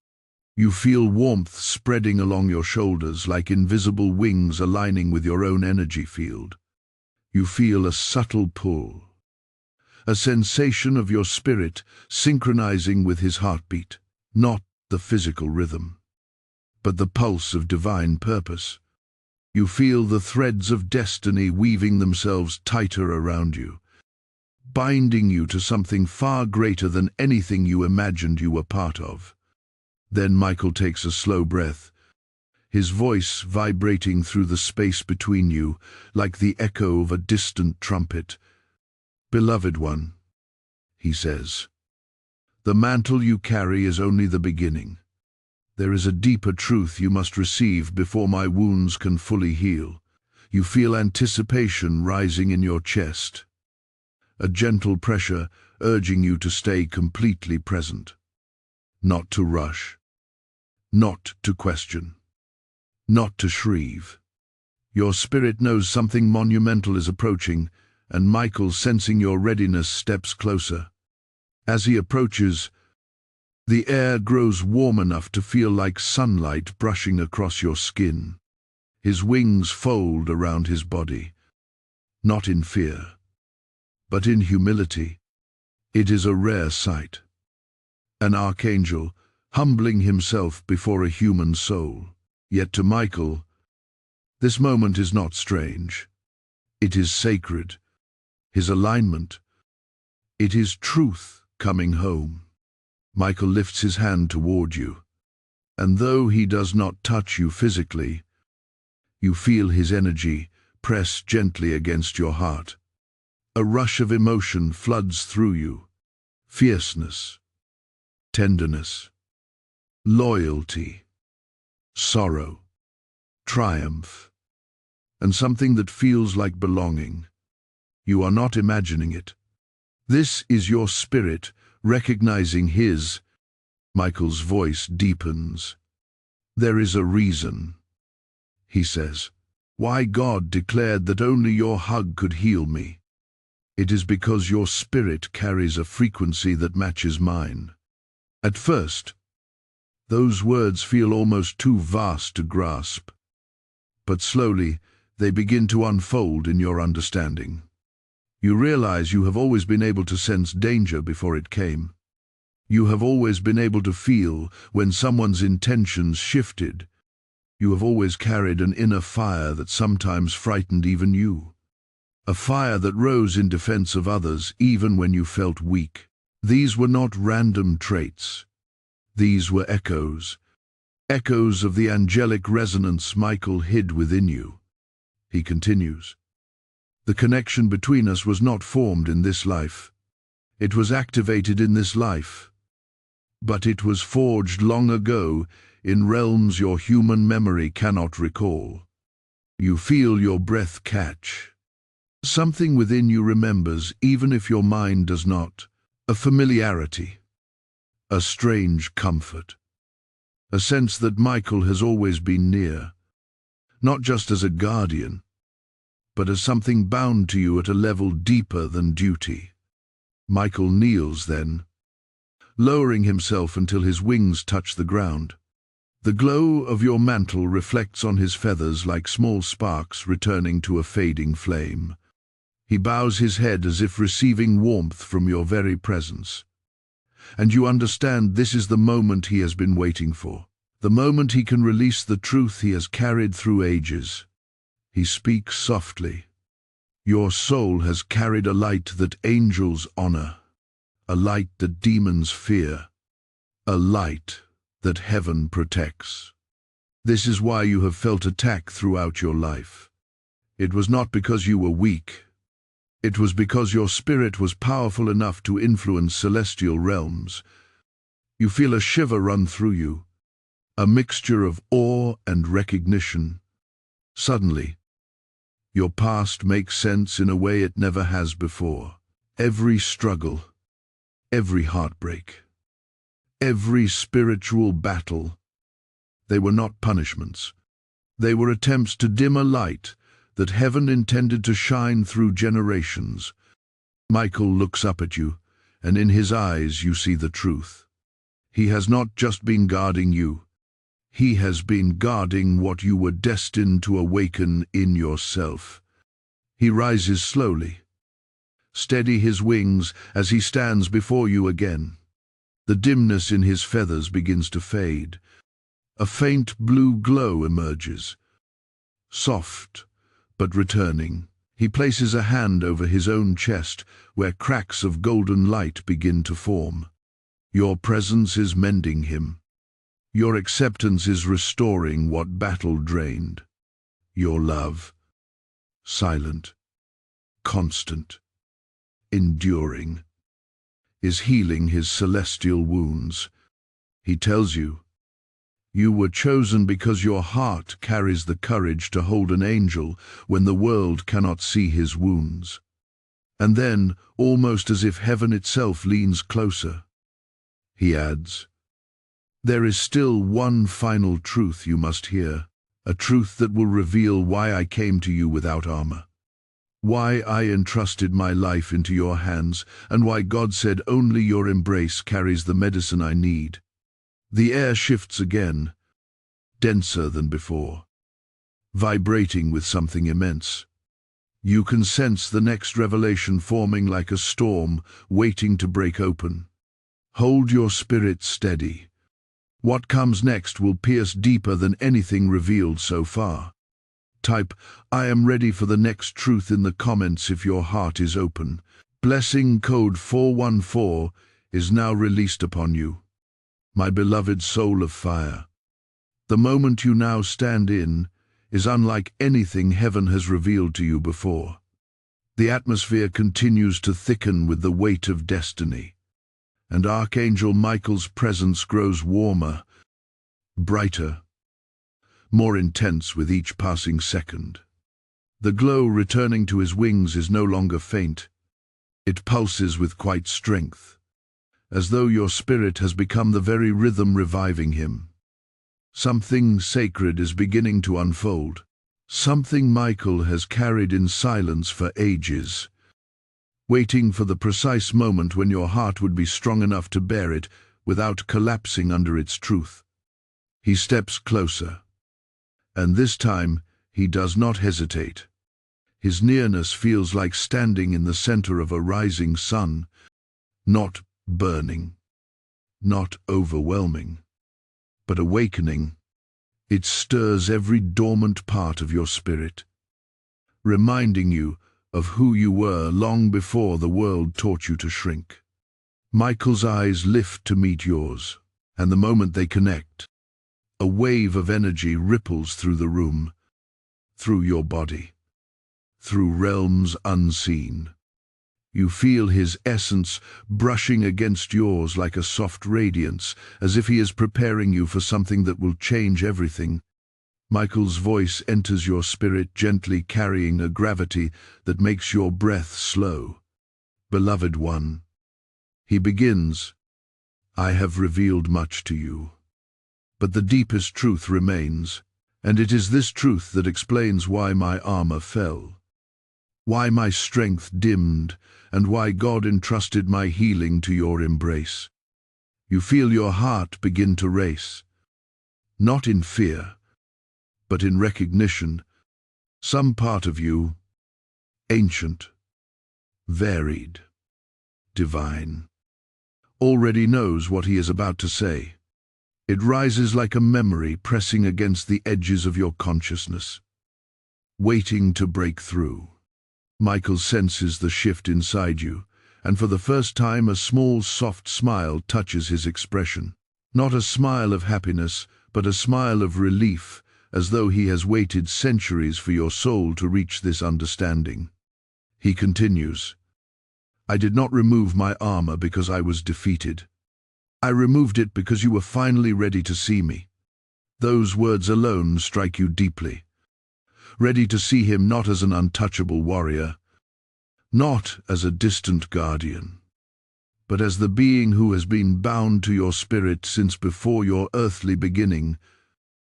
A: You feel warmth spreading along your shoulders like invisible wings aligning with your own energy field. You feel a subtle pull, a sensation of your spirit synchronizing with his heartbeat, not the physical rhythm, but the pulse of divine purpose. You feel the threads of destiny weaving themselves tighter around you, binding you to something far greater than anything you imagined you were part of. Then Michael takes a slow breath, his voice vibrating through the space between you like the echo of a distant trumpet. "Beloved one," he says, "the mantle you carry is only the beginning. There is a deeper truth you must receive before my wounds can fully heal. You feel anticipation rising in your chest, a gentle pressure urging you to stay completely present, not to rush, not to question, not to shrieve. Your spirit knows something monumental is approaching, and Michael, sensing your readiness, steps closer. As he approaches, the air grows warm enough to feel like sunlight brushing across your skin. His wings fold around his body, not in fear, but in humility. It is a rare sight. An archangel, humbling himself before a human soul. Yet to Michael, this moment is not strange. It is sacred. His alignment. It is truth coming home. Michael lifts his hand toward you, and though he does not touch you physically, you feel his energy press gently against your heart. A rush of emotion floods through you. Fierceness, tenderness, loyalty, sorrow, triumph, and something that feels like belonging. You are not imagining it. This is your spirit recognizing his. Michael's voice deepens. There is a reason, he says, why God declared that only your hug could heal me. It is because your spirit carries a frequency that matches mine. At first, those words feel almost too vast to grasp, but slowly they begin to unfold in your understanding. You realize you have always been able to sense danger before it came. You have always been able to feel when someone's intentions shifted. You have always carried an inner fire that sometimes frightened even you. A fire that rose in defense of others even when you felt weak. These were not random traits. These were echoes. Echoes of the angelic resonance Michael hid within you. He continues. The connection between us was not formed in this life. It was activated in this life. But it was forged long ago in realms your human memory cannot recall. You feel your breath catch. Something within you remembers, even if your mind does not. A familiarity. A strange comfort. A sense that Michael has always been near. Not just as a guardian, but as something bound to you at a level deeper than duty. Michael kneels then, lowering himself until his wings touch the ground. The glow of your mantle reflects on his feathers like small sparks returning to a fading flame. He bows his head as if receiving warmth from your very presence. And you understand this is the moment he has been waiting for. The moment he can release the truth he has carried through ages. He speaks softly. Your soul has carried a light that angels honor, a light that demons fear, a light that heaven protects. This is why you have felt attack throughout your life. It was not because you were weak. It was because your spirit was powerful enough to influence celestial realms. You feel a shiver run through you, a mixture of awe and recognition. Suddenly, your past makes sense in a way it never has before. Every struggle, every heartbreak, every spiritual battle, they were not punishments. They were attempts to dim a light that heaven intended to shine through generations. Michael looks up at you, and in his eyes you see the truth. He has not just been guarding you. He has been guarding what you were destined to awaken in yourself. He rises slowly. Steady his wings as he stands before you again. The dimness in his feathers begins to fade. A faint blue glow emerges. Soft, but returning. He places a hand over his own chest, where cracks of golden light begin to form. Your presence is mending him. Your acceptance is restoring what battle drained. Your love, silent, constant, enduring, is healing his celestial wounds. He tells you, You were chosen because your heart carries the courage to hold an angel when the world cannot see his wounds. And then, almost as if heaven itself leans closer, he adds, "There is still one final truth you must hear, a truth that will reveal why I came to you without armor, why I entrusted my life into your hands, and why God said only your embrace carries the medicine I need." The air shifts again, denser than before, vibrating with something immense. You can sense the next revelation forming like a storm, waiting to break open. Hold your spirit steady. What comes next will pierce deeper than anything revealed so far. Type, "I am ready for the next truth" in the comments if your heart is open. Blessing code 414 is now released upon you. My beloved soul of fire, the moment you now stand in is unlike anything heaven has revealed to you before. The atmosphere continues to thicken with the weight of destiny, and Archangel Michael's presence grows warmer, brighter, more intense with each passing second. The glow returning to his wings is no longer faint. It pulses with quite strength, as though your spirit has become the very rhythm reviving him. Something sacred is beginning to unfold, something Michael has carried in silence for ages, waiting for the precise moment when your heart would be strong enough to bear it without collapsing under its truth. He steps closer, and this time he does not hesitate. His nearness feels like standing in the center of a rising sun, not burning, not overwhelming, but awakening. It stirs every dormant part of your spirit, reminding you of who you were long before the world taught you to shrink. Michael's eyes lift to meet yours, and the moment they connect, a wave of energy ripples through the room, through your body, through realms unseen. You feel his essence brushing against yours like a soft radiance, as if he is preparing you for something that will change everything. Michael's voice enters your spirit, gently carrying a gravity that makes your breath slow. "Beloved one," he begins, "I have revealed much to you, but the deepest truth remains, and it is this truth that explains why my armor fell, why my strength dimmed, and why God entrusted my healing to your embrace." You feel your heart begin to race, not in fear, but in recognition. Some part of you, ancient, varied, divine, already knows what he is about to say. It rises like a memory pressing against the edges of your consciousness, waiting to break through. Michael senses the shift inside you, and for the first time a small soft smile touches his expression. Not a smile of happiness, but a smile of relief, as though he has waited centuries for your soul to reach this understanding. He continues, "I did not remove my armor because I was defeated. I removed it because you were finally ready to see me." Those words alone strike you deeply. Ready to see him not as an untouchable warrior, not as a distant guardian, but as the being who has been bound to your spirit since before your earthly beginning.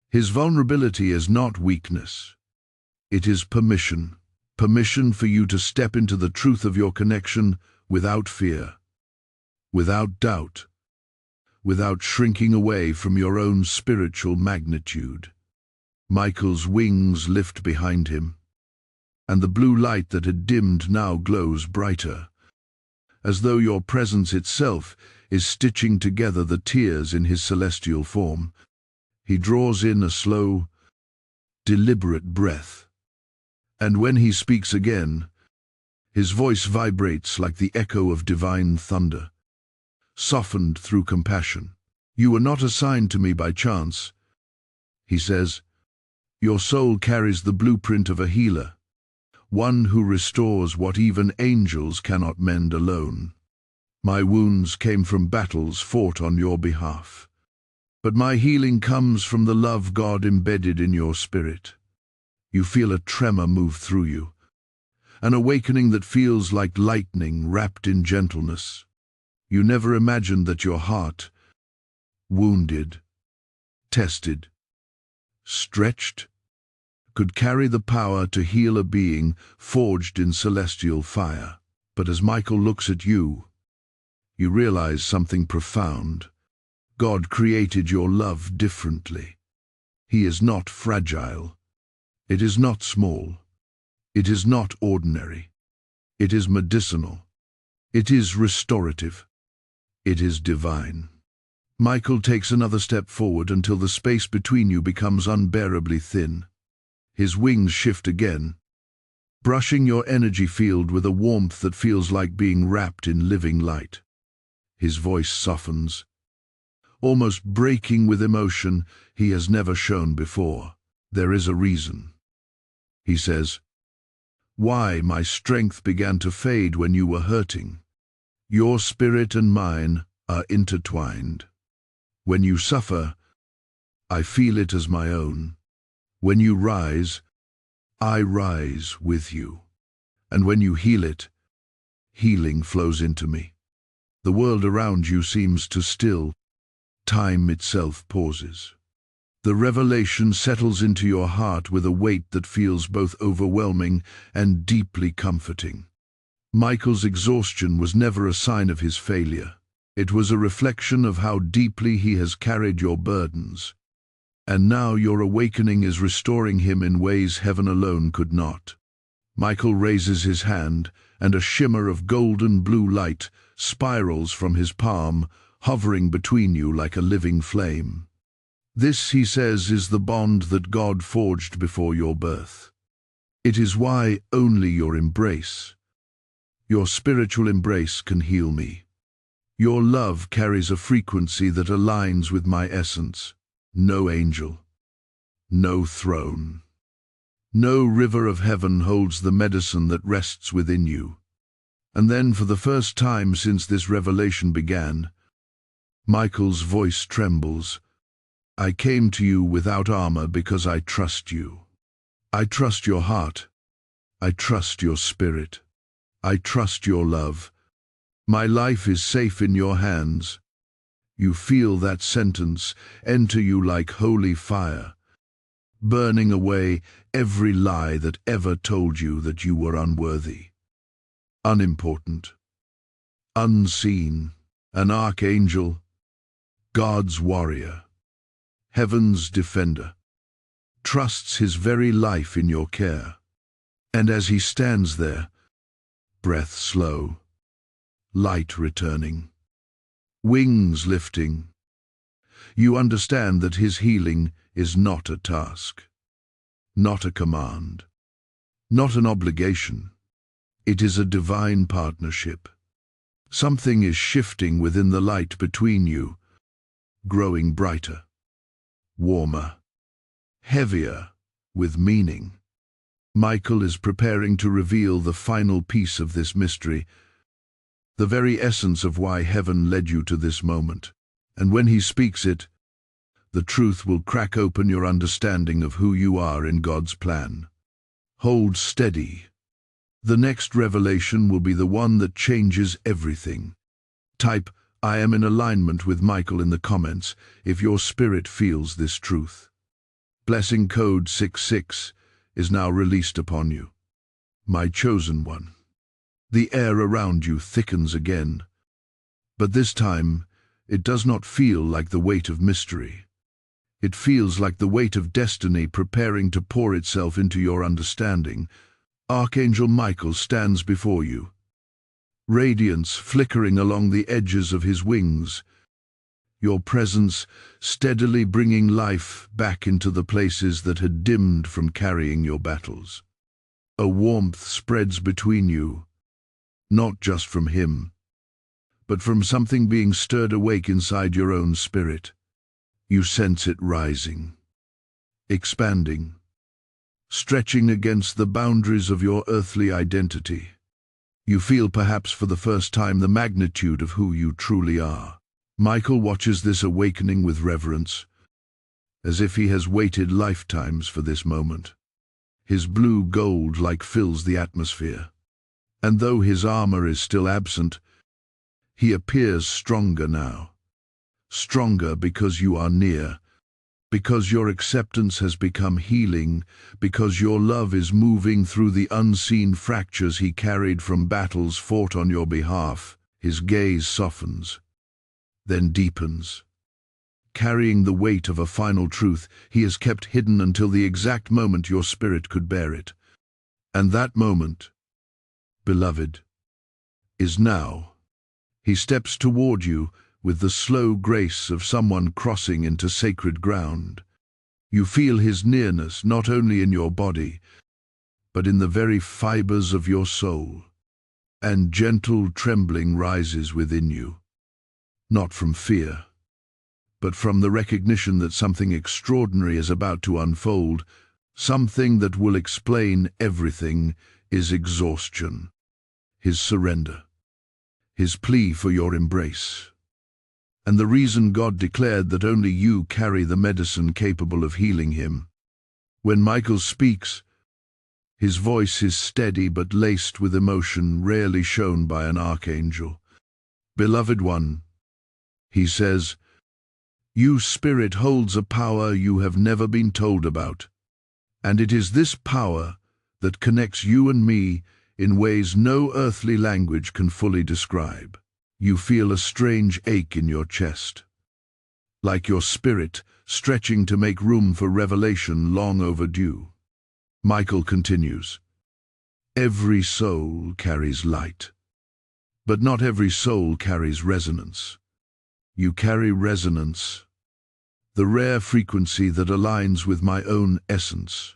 A: His vulnerability is not weakness. It is permission. Permission for you to step into the truth of your connection without fear, without doubt, without shrinking away from your own spiritual magnitude. Michael's wings lift behind him, and the blue light that had dimmed now glows brighter, as though your presence itself is stitching together the tears in his celestial form. He draws in a slow, deliberate breath, and when he speaks again, his voice vibrates like the echo of divine thunder, softened through compassion. "You were not assigned to me by chance," he says. "Your soul carries the blueprint of a healer, one who restores what even angels cannot mend alone. My wounds came from battles fought on your behalf, But my healing comes from the love God embedded in your spirit. You feel a tremor move through you, an awakening that feels like lightning wrapped in gentleness. You never imagined that your heart, wounded, tested, stretched, could carry the power to heal a being forged in celestial fire. But as Michael looks at you, you realize something profound. God created your love differently. He is not fragile. It is not small. It is not ordinary. It is medicinal. It is restorative. It is divine. Michael takes another step forward until the space between you becomes unbearably thin. His wings shift again, brushing your energy field with a warmth that feels like being wrapped in living light. His voice softens, almost breaking with emotion he has never shown before. There is a reason. He says, "Why my strength began to fade when you were hurting. Your spirit and mine are intertwined. When you suffer, I feel it as my own. When you rise, I rise with you. And when you heal it, healing flows into me. The world around you seems to still. Time itself pauses. The revelation settles into your heart with a weight that feels both overwhelming and deeply comforting. Michael's exhaustion was never a sign of his failure. It was a reflection of how deeply he has carried your burdens. And now your awakening is restoring him in ways heaven alone could not." Michael raises his hand, and a shimmer of golden blue light spirals from his palm, hovering between you like a living flame. "This," he says, "is the bond that God forged before your birth. It is why only your embrace, your spiritual embrace, can heal me. Your love carries a frequency that aligns with my essence. No angel, no throne, no river of heaven holds the medicine that rests within you." And then, for the first time since this revelation began, Michael's voice trembles. "I came to you without armor because I trust you. I trust your heart. I trust your spirit. I trust your love. My life is safe in your hands." You feel that sentence enter you like holy fire, burning away every lie that ever told you that you were unworthy, unimportant, unseen. An archangel, God's warrior, heaven's defender, trusts his very life in your care. And as he stands there, breath slow, light returning, wings lifting, you understand that his healing is not a task, not a command, not an obligation. It is a divine partnership. Something is shifting within the light between you, growing brighter, warmer, heavier with meaning. Michael is preparing to reveal the final piece of this mystery, the very essence of why heaven led you to this moment. And when he speaks it, the truth will crack open your understanding of who you are in God's plan. Hold steady. The next revelation will be the one that changes everything. Type, "I am in alignment with Michael" in the comments if your spirit feels this truth. Blessing code 66 is now released upon you. My chosen one. The air around you thickens again, but this time it does not feel like the weight of mystery. It feels like the weight of destiny preparing to pour itself into your understanding. Archangel Michael stands before you, radiance flickering along the edges of his wings, your presence steadily bringing life back into the places that had dimmed from carrying your battles. A warmth spreads between you, not just from him, but from something being stirred awake inside your own spirit. You sense it rising, expanding, stretching against the boundaries of your earthly identity. You feel perhaps for the first time the magnitude of who you truly are. Michael watches this awakening with reverence, as if he has waited lifetimes for this moment. His blue gold light fills the atmosphere, and though his armor is still absent, he appears stronger now. Stronger because you are near, because your acceptance has become healing, because your love is moving through the unseen fractures he carried from battles fought on your behalf. His gaze softens, then deepens, carrying the weight of a final truth he has kept hidden until the exact moment your spirit could bear it. And that moment, beloved, is now. He steps toward you with the slow grace of someone crossing into sacred ground. You feel his nearness not only in your body, but in the very fibers of your soul, and gentle trembling rises within you, not from fear, but from the recognition that something extraordinary is about to unfold, something that will explain everything. His exhaustion, his surrender, his plea for your embrace, and the reason God declared that only you carry the medicine capable of healing him. When Michael speaks, his voice is steady but laced with emotion rarely shown by an archangel. Beloved one, he says, your spirit holds a power you have never been told about, and it is this power that connects you and me in ways no earthly language can fully describe. You feel a strange ache in your chest, like your spirit stretching to make room for revelation long overdue. Michael continues, every soul carries light, but not every soul carries resonance. You carry resonance, the rare frequency that aligns with my own essence.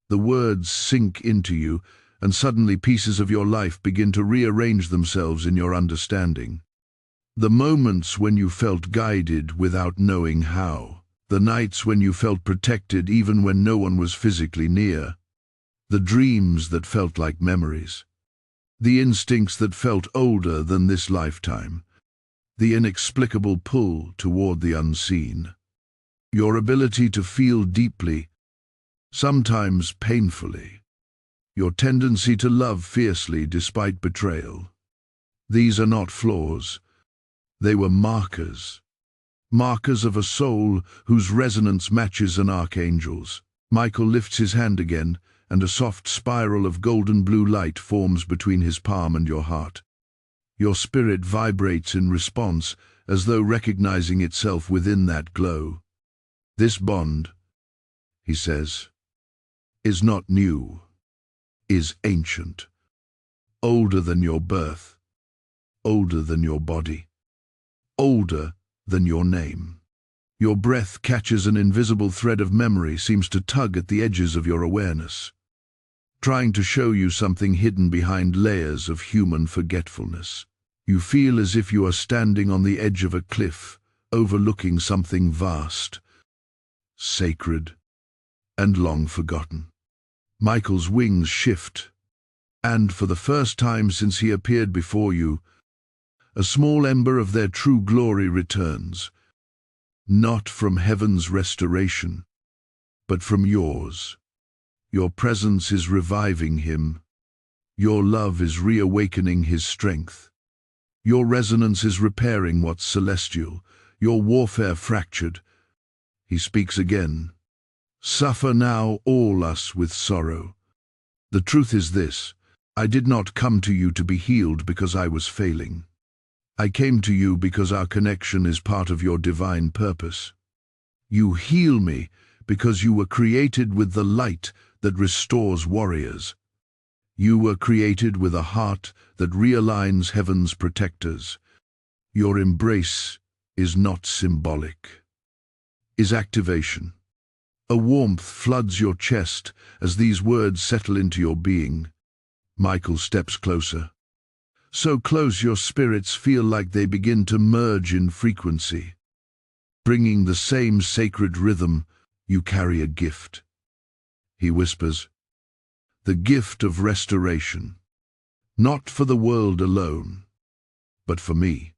A: The words sink into you, and suddenly pieces of your life begin to rearrange themselves in your understanding. The moments when you felt guided without knowing how, the nights when you felt protected even when no one was physically near, the dreams that felt like memories, the instincts that felt older than this lifetime, the inexplicable pull toward the unseen. Your ability to feel deeply, sometimes painfully, your tendency to love fiercely despite betrayal. These are not flaws. They were markers. Markers of a soul whose resonance matches an archangel's. Michael lifts his hand again, and a soft spiral of golden blue light forms between his palm and your heart. Your spirit vibrates in response, as though recognizing itself within that glow. This bond, he says, is not new, is ancient, older than your birth, older than your body, older than your name. Your breath catches an invisible thread of memory, seems to tug at the edges of your awareness, trying to show you something hidden behind layers of human forgetfulness. You feel as if you are standing on the edge of a cliff, overlooking something vast, sacred, and long forgotten. Michael's wings shift, and for the first time since he appeared before you, a small ember of their true glory returns, not from heaven's restoration, but from yours. Your presence is reviving him. Your love is reawakening his strength. Your resonance is repairing what's celestial, your warfare fractured. He speaks again. Suffer now all us with sorrow. The truth is this, I did not come to you to be healed because I was failing. I came to you because our connection is part of your divine purpose. You heal me because you were created with the light that restores warriors. You were created with a heart that realigns heaven's protectors. Your embrace is not symbolic, is activation. A warmth floods your chest as these words settle into your being. Michael steps closer. So close your spirits feel like they begin to merge in frequency. Bringing the same sacred rhythm, you carry a gift. He whispers, the gift of restoration, not for the world alone, but for me.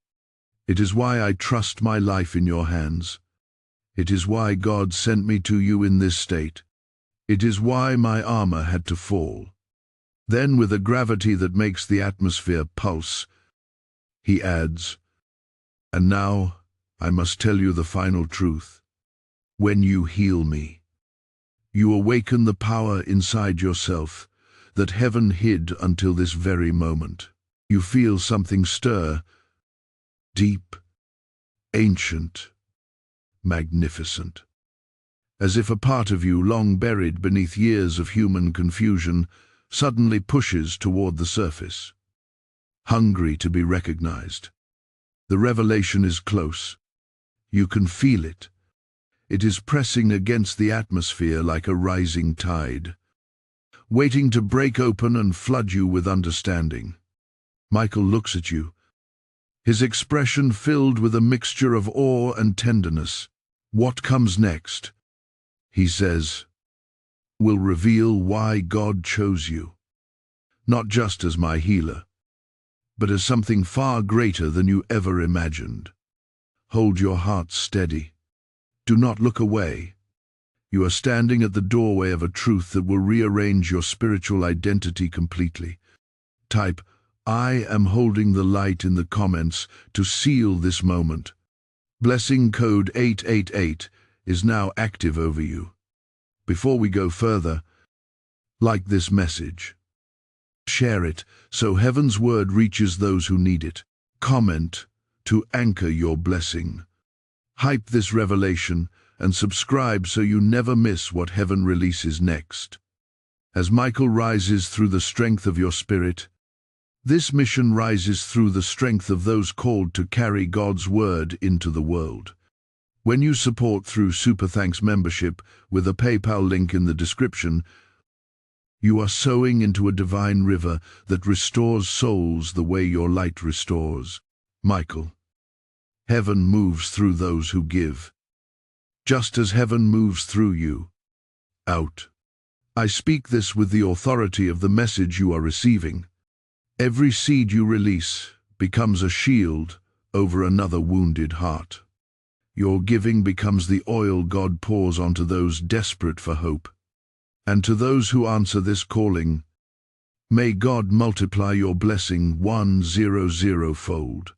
A: It is why I trust my life in your hands. It is why God sent me to you in this state. It is why my armor had to fall. Then, with a gravity that makes the atmosphere pulse, he adds, "And now I must tell you the final truth. When you heal me, you awaken the power inside yourself that heaven hid until this very moment. You feel something stir, deep, ancient, magnificent. As if a part of you, long buried beneath years of human confusion, suddenly pushes toward the surface, hungry to be recognized. The revelation is close. You can feel it. It is pressing against the atmosphere like a rising tide, waiting to break open and flood you with understanding. Michael looks at you, his expression filled with a mixture of awe and tenderness. "What comes next," he says, "will reveal why God chose you, not just as my healer, but as something far greater than you ever imagined. Hold your heart steady. Do not look away. You are standing at the doorway of a truth that will rearrange your spiritual identity completely. Type, 'I am holding the light' in the comments to seal this moment. Blessing code 888 is now active over you. Before we go further, like this message. Share it so heaven's word reaches those who need it. Comment to anchor your blessing. Hype this revelation and subscribe so you never miss what heaven releases next. As Michael rises through the strength of your spirit, this mission rises through the strength of those called to carry God's word into the world. When you support through Super Thanks membership with a PayPal link in the description, you are sowing into a divine river that restores souls the way your light restores. Michael, heaven moves through those who give, just as heaven moves through you. Out. I speak this with the authority of the message you are receiving. Every seed you release becomes a shield over another wounded heart. Your giving becomes the oil God pours onto those desperate for hope. And to those who answer this calling, may God multiply your blessing 100-fold.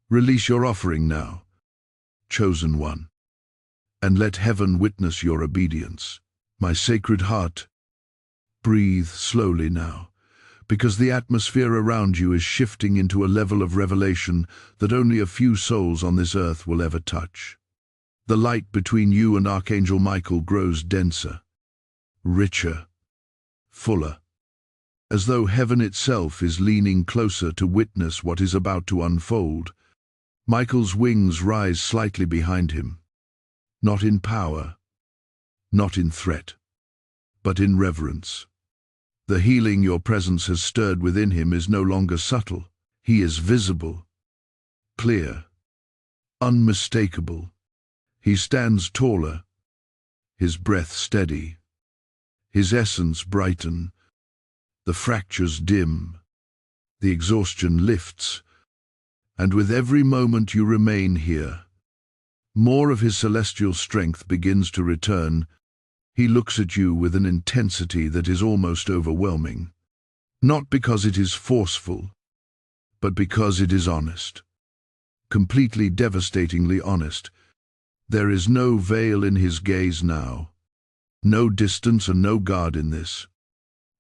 A: Release your offering now, chosen one, and let heaven witness your obedience. My sacred heart, breathe slowly now, because the atmosphere around you is shifting into a level of revelation that only a few souls on this earth will ever touch. The light between you and Archangel Michael grows denser, richer, fuller, as though heaven itself is leaning closer to witness what is about to unfold. Michael's wings rise slightly behind him, not in power, not in threat, but in reverence. The healing your presence has stirred within him is no longer subtle. He is visible, clear, unmistakable. He stands taller, his breath steady, his essence brighten, the fractures dim, the exhaustion lifts, and with every moment you remain here, more of his celestial strength begins to return. He looks at you with an intensity that is almost overwhelming, not because it is forceful, but because it is honest, completely devastatingly honest. There is no veil in his gaze now, no distance and no guard in this.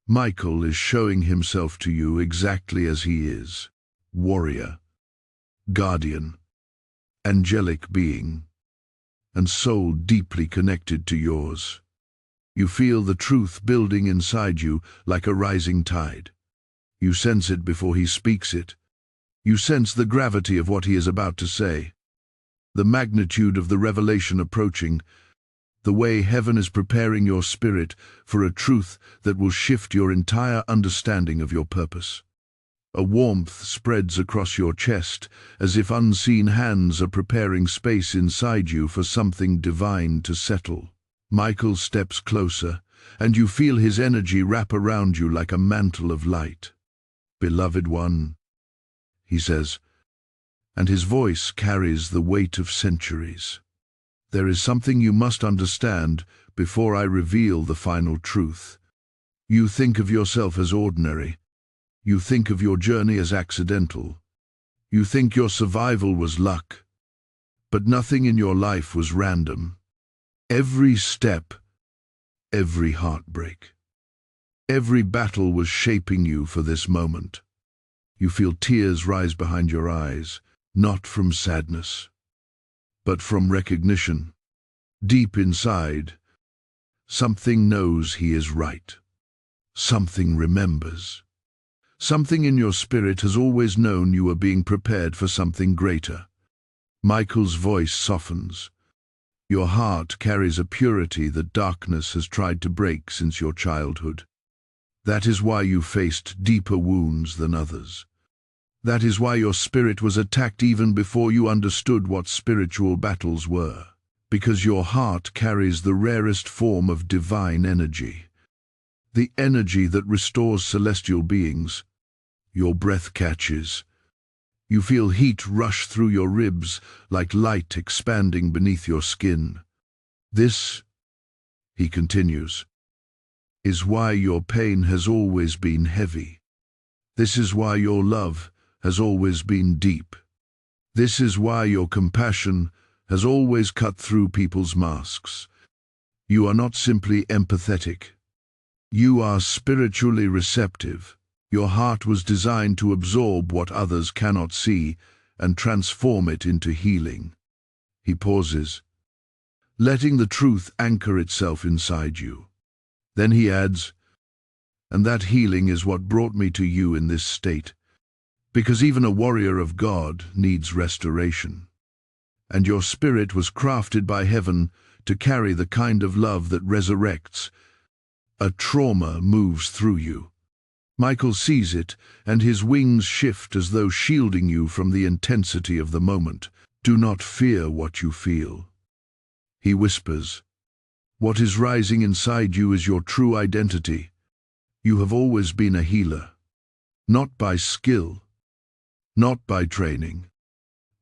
A: Michael is showing himself to you exactly as he is, warrior, guardian, angelic being, and soul deeply connected to yours. You feel the truth building inside you like a rising tide. You sense it before he speaks it. You sense the gravity of what he is about to say, the magnitude of the revelation approaching, the way heaven is preparing your spirit for a truth that will shift your entire understanding of your purpose. A warmth spreads across your chest, as if unseen hands are preparing space inside you for something divine to settle. Michael steps closer, and you feel his energy wrap around you like a mantle of light. "Beloved one," he says, and his voice carries the weight of centuries. There is something you must understand before I reveal the final truth. You think of yourself as ordinary. You think of your journey as accidental. You think your survival was luck. But nothing in your life was random. Every step, every heartbreak, every battle was shaping you for this moment. You feel tears rise behind your eyes, not from sadness, but from recognition. Deep inside, something knows he is right. Something remembers. Something in your spirit has always known you are being prepared for something greater. Michael's voice softens. Your heart carries a purity that darkness has tried to break since your childhood. That is why you faced deeper wounds than others. That is why your spirit was attacked even before you understood what spiritual battles were. Because your heart carries the rarest form of divine energy. The energy that restores celestial beings. Your breath catches. You feel heat rush through your ribs like light expanding beneath your skin. This, he continues, is why your pain has always been heavy. This is why your love has always been deep. This is why your compassion has always cut through people's masks. You are not simply empathetic. You are spiritually receptive. Your heart was designed to absorb what others cannot see and transform it into healing. He pauses, letting the truth anchor itself inside you. Then he adds, and that healing is what brought me to you in this state, because even a warrior of God needs restoration. And your spirit was crafted by heaven to carry the kind of love that resurrects. A trauma moves through you. Michael sees it, and his wings shift as though shielding you from the intensity of the moment. Do not fear what you feel. He whispers, what is rising inside you is your true identity. You have always been a healer, not by skill, not by training,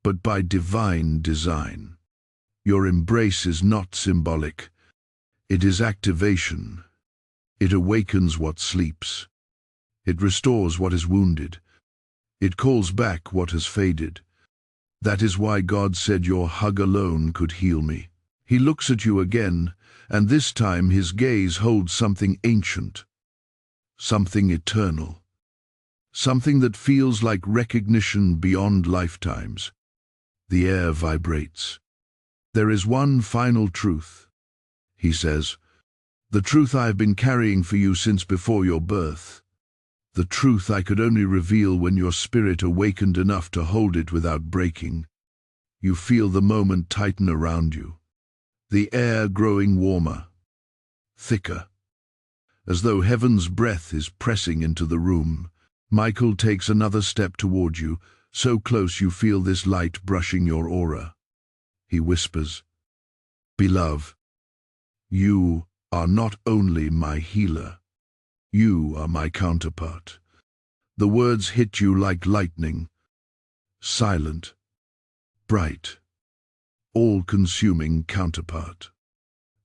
A: but by divine design. Your embrace is not symbolic. It is activation. It awakens what sleeps. It restores what is wounded. It calls back what has faded. That is why God said your hug alone could heal me. He looks at you again, and this time his gaze holds something ancient, something eternal, something that feels like recognition beyond lifetimes. The air vibrates. There is one final truth, he says, the truth I have been carrying for you since before your birth. The truth I could only reveal when your spirit awakened enough to hold it without breaking. You feel the moment tighten around you, the air growing warmer, thicker, as though heaven's breath is pressing into the room. Michael takes another step toward you, so close you feel this light brushing your aura. He whispers, beloved, you are not only my healer, you are my counterpart. The words hit you like lightning, silent, bright, all-consuming counterpart.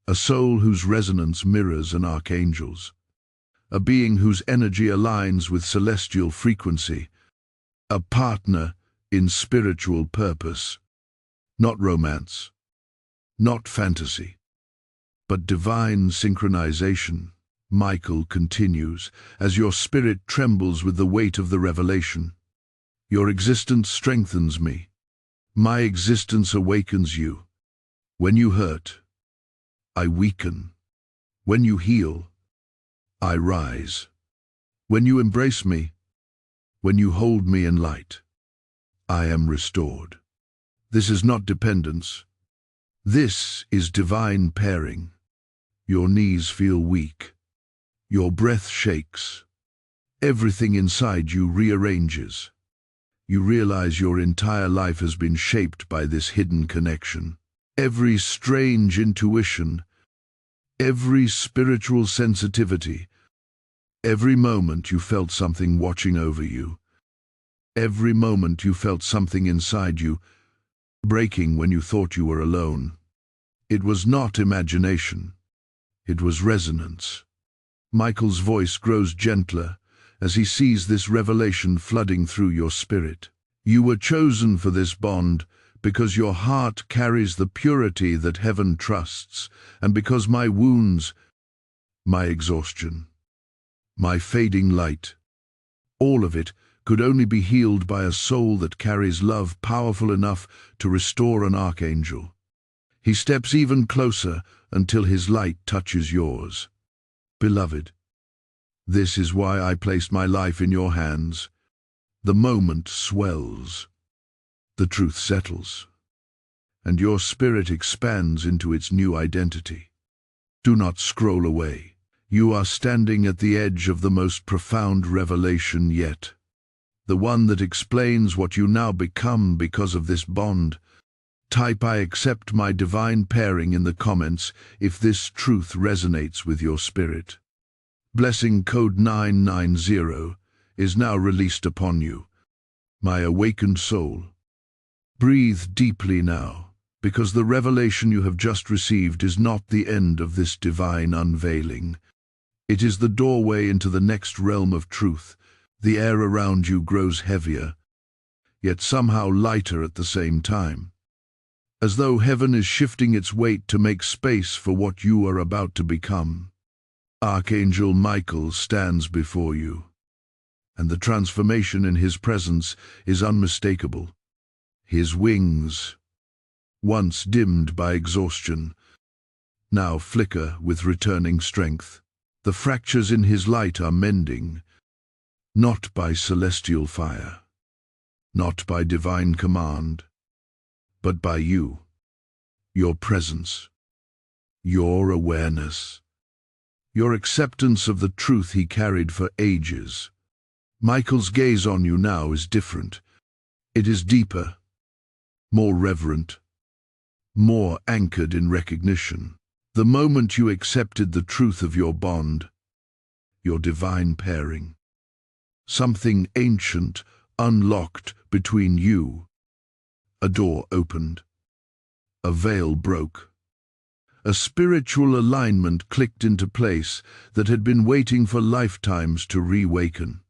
A: A soul whose resonance mirrors an archangel's. A being whose energy aligns with celestial frequency. A partner in spiritual purpose. Not romance, not fantasy, but divine synchronization. Michael continues, as your spirit trembles with the weight of the revelation. Your existence strengthens me. My existence awakens you. When you hurt, I weaken. When you heal, I rise. When you embrace me, when you hold me in light, I am restored. This is not dependence. This is divine pairing. Your knees feel weak. Your breath shakes. Everything inside you rearranges. You realize your entire life has been shaped by this hidden connection. Every strange intuition, every spiritual sensitivity, every moment you felt something watching over you. Every moment you felt something inside you, breaking when you thought you were alone. It was not imagination. It was resonance. Michael's voice grows gentler as he sees this revelation flooding through your spirit. You were chosen for this bond because your heart carries the purity that heaven trusts, and because my wounds, my exhaustion, my fading light, all of it could only be healed by a soul that carries love powerful enough to restore an archangel. He steps even closer until his light touches yours. Beloved, this is why I placed my life in your hands. The moment swells, the truth settles, and your spirit expands into its new identity. Do not scroll away. You are standing at the edge of the most profound revelation yet, the one that explains what you now become because of this bond. Type "I accept my divine pairing" in the comments if this truth resonates with your spirit. Blessing code 990 is now released upon you, my awakened soul. Breathe deeply now, because the revelation you have just received is not the end of this divine unveiling. It is the doorway into the next realm of truth. The air around you grows heavier, yet somehow lighter at the same time, as though heaven is shifting its weight to make space for what you are about to become. Archangel Michael stands before you, and the transformation in his presence is unmistakable. His wings, once dimmed by exhaustion, now flicker with returning strength. The fractures in his light are mending, not by celestial fire, not by divine command, but by you, your presence, your awareness, your acceptance of the truth he carried for ages. Michael's gaze on you now is different. It is deeper, more reverent, more anchored in recognition. The moment you accepted the truth of your bond, your divine pairing, something ancient unlocked between you. A door opened. A veil broke. A spiritual alignment clicked into place that had been waiting for lifetimes to reawaken.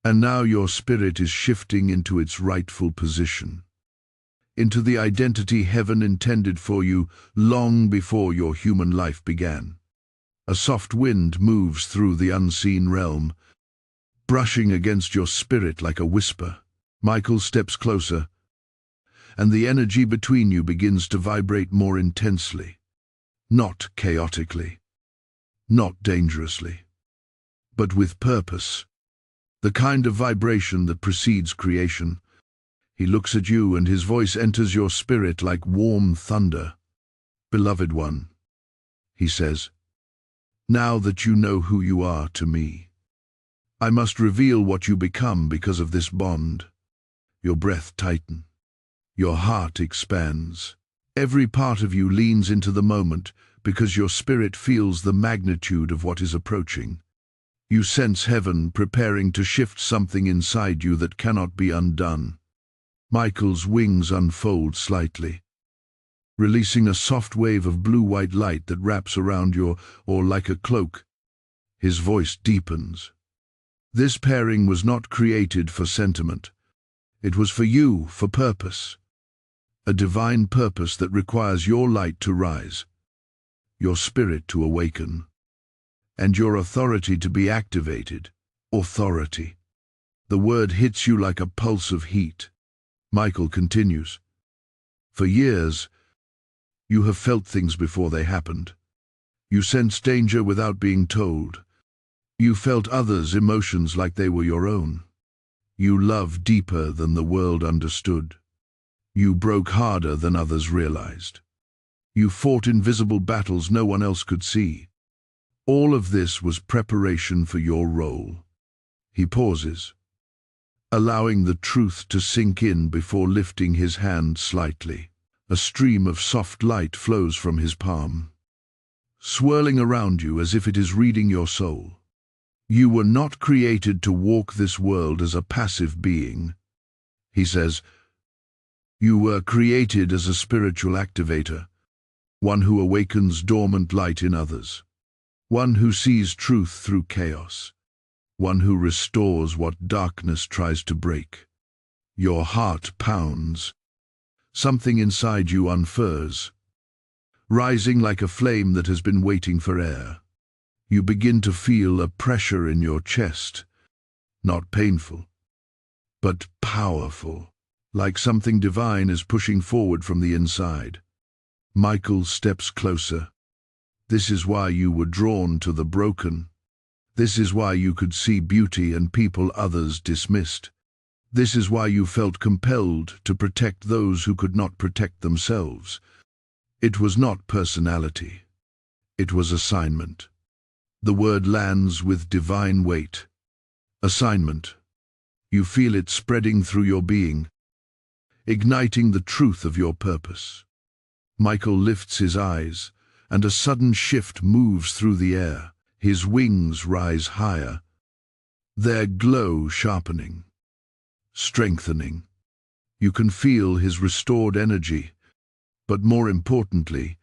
A: And now your spirit is shifting into its rightful position, into the identity heaven intended for you long before your human life began. A soft wind moves through the unseen realm, brushing against your spirit like a whisper. Michael steps closer, and the energy between you begins to vibrate more intensely, not chaotically, not dangerously, but with purpose, the kind of vibration that precedes creation. He looks at you, and his voice enters your spirit like warm thunder. Beloved one, he says, now that you know who you are to me, I must reveal what you become because of this bond. Your breath tightens. Your heart expands. Every part of you leans into the moment because your spirit feels the magnitude of what is approaching. You sense heaven preparing to shift something inside you that cannot be undone. Michael's wings unfold slightly, releasing a soft wave of blue-white light that wraps around your or like a cloak. His voice deepens. This pairing was not created for sentiment. It was for you, for purpose. A divine purpose that requires your light to rise, your spirit to awaken, and your authority to be activated. Authority. The word hits you like a pulse of heat. Michael continues. For years, you have felt things before they happened. You sensed danger without being told. You felt others' emotions like they were your own. You loved deeper than the world understood. You broke harder than others realized. You fought invisible battles no one else could see. All of this was preparation for your role. He pauses, allowing the truth to sink in before lifting his hand slightly. A stream of soft light flows from his palm, swirling around you as if it is reading your soul. You were not created to walk this world as a passive being. He says, "You were created as a spiritual activator, one who awakens dormant light in others, one who sees truth through chaos, one who restores what darkness tries to break." Your heart pounds. Something inside you unfurls, rising like a flame that has been waiting for air. You begin to feel a pressure in your chest, not painful, but powerful, like something divine is pushing forward from the inside. Michael steps closer. This is why you were drawn to the broken. This is why you could see beauty in people others dismissed. This is why you felt compelled to protect those who could not protect themselves. It was not personality. It was assignment. The word lands with divine weight. Assignment. You feel it spreading through your being, igniting the truth of your purpose. Michael lifts his eyes, and a sudden shift moves through the air. His wings rise higher, their glow sharpening, strengthening. You can feel his restored energy, but more importantly,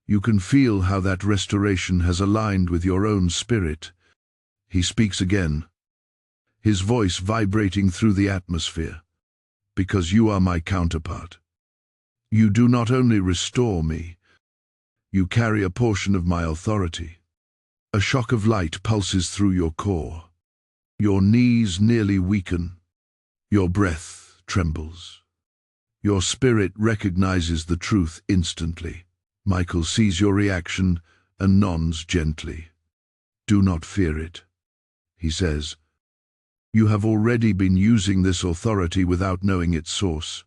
A: you can feel how that restoration has aligned with your own spirit. He speaks again, his voice vibrating through the atmosphere. "Because you are my counterpart. You do not only restore me, you carry a portion of my authority." A shock of light pulses through your core. Your knees nearly weaken. Your breath trembles. Your spirit recognizes the truth instantly. Michael sees your reaction and nods gently. "Do not fear it," he says. "You have already been using this authority without knowing its source.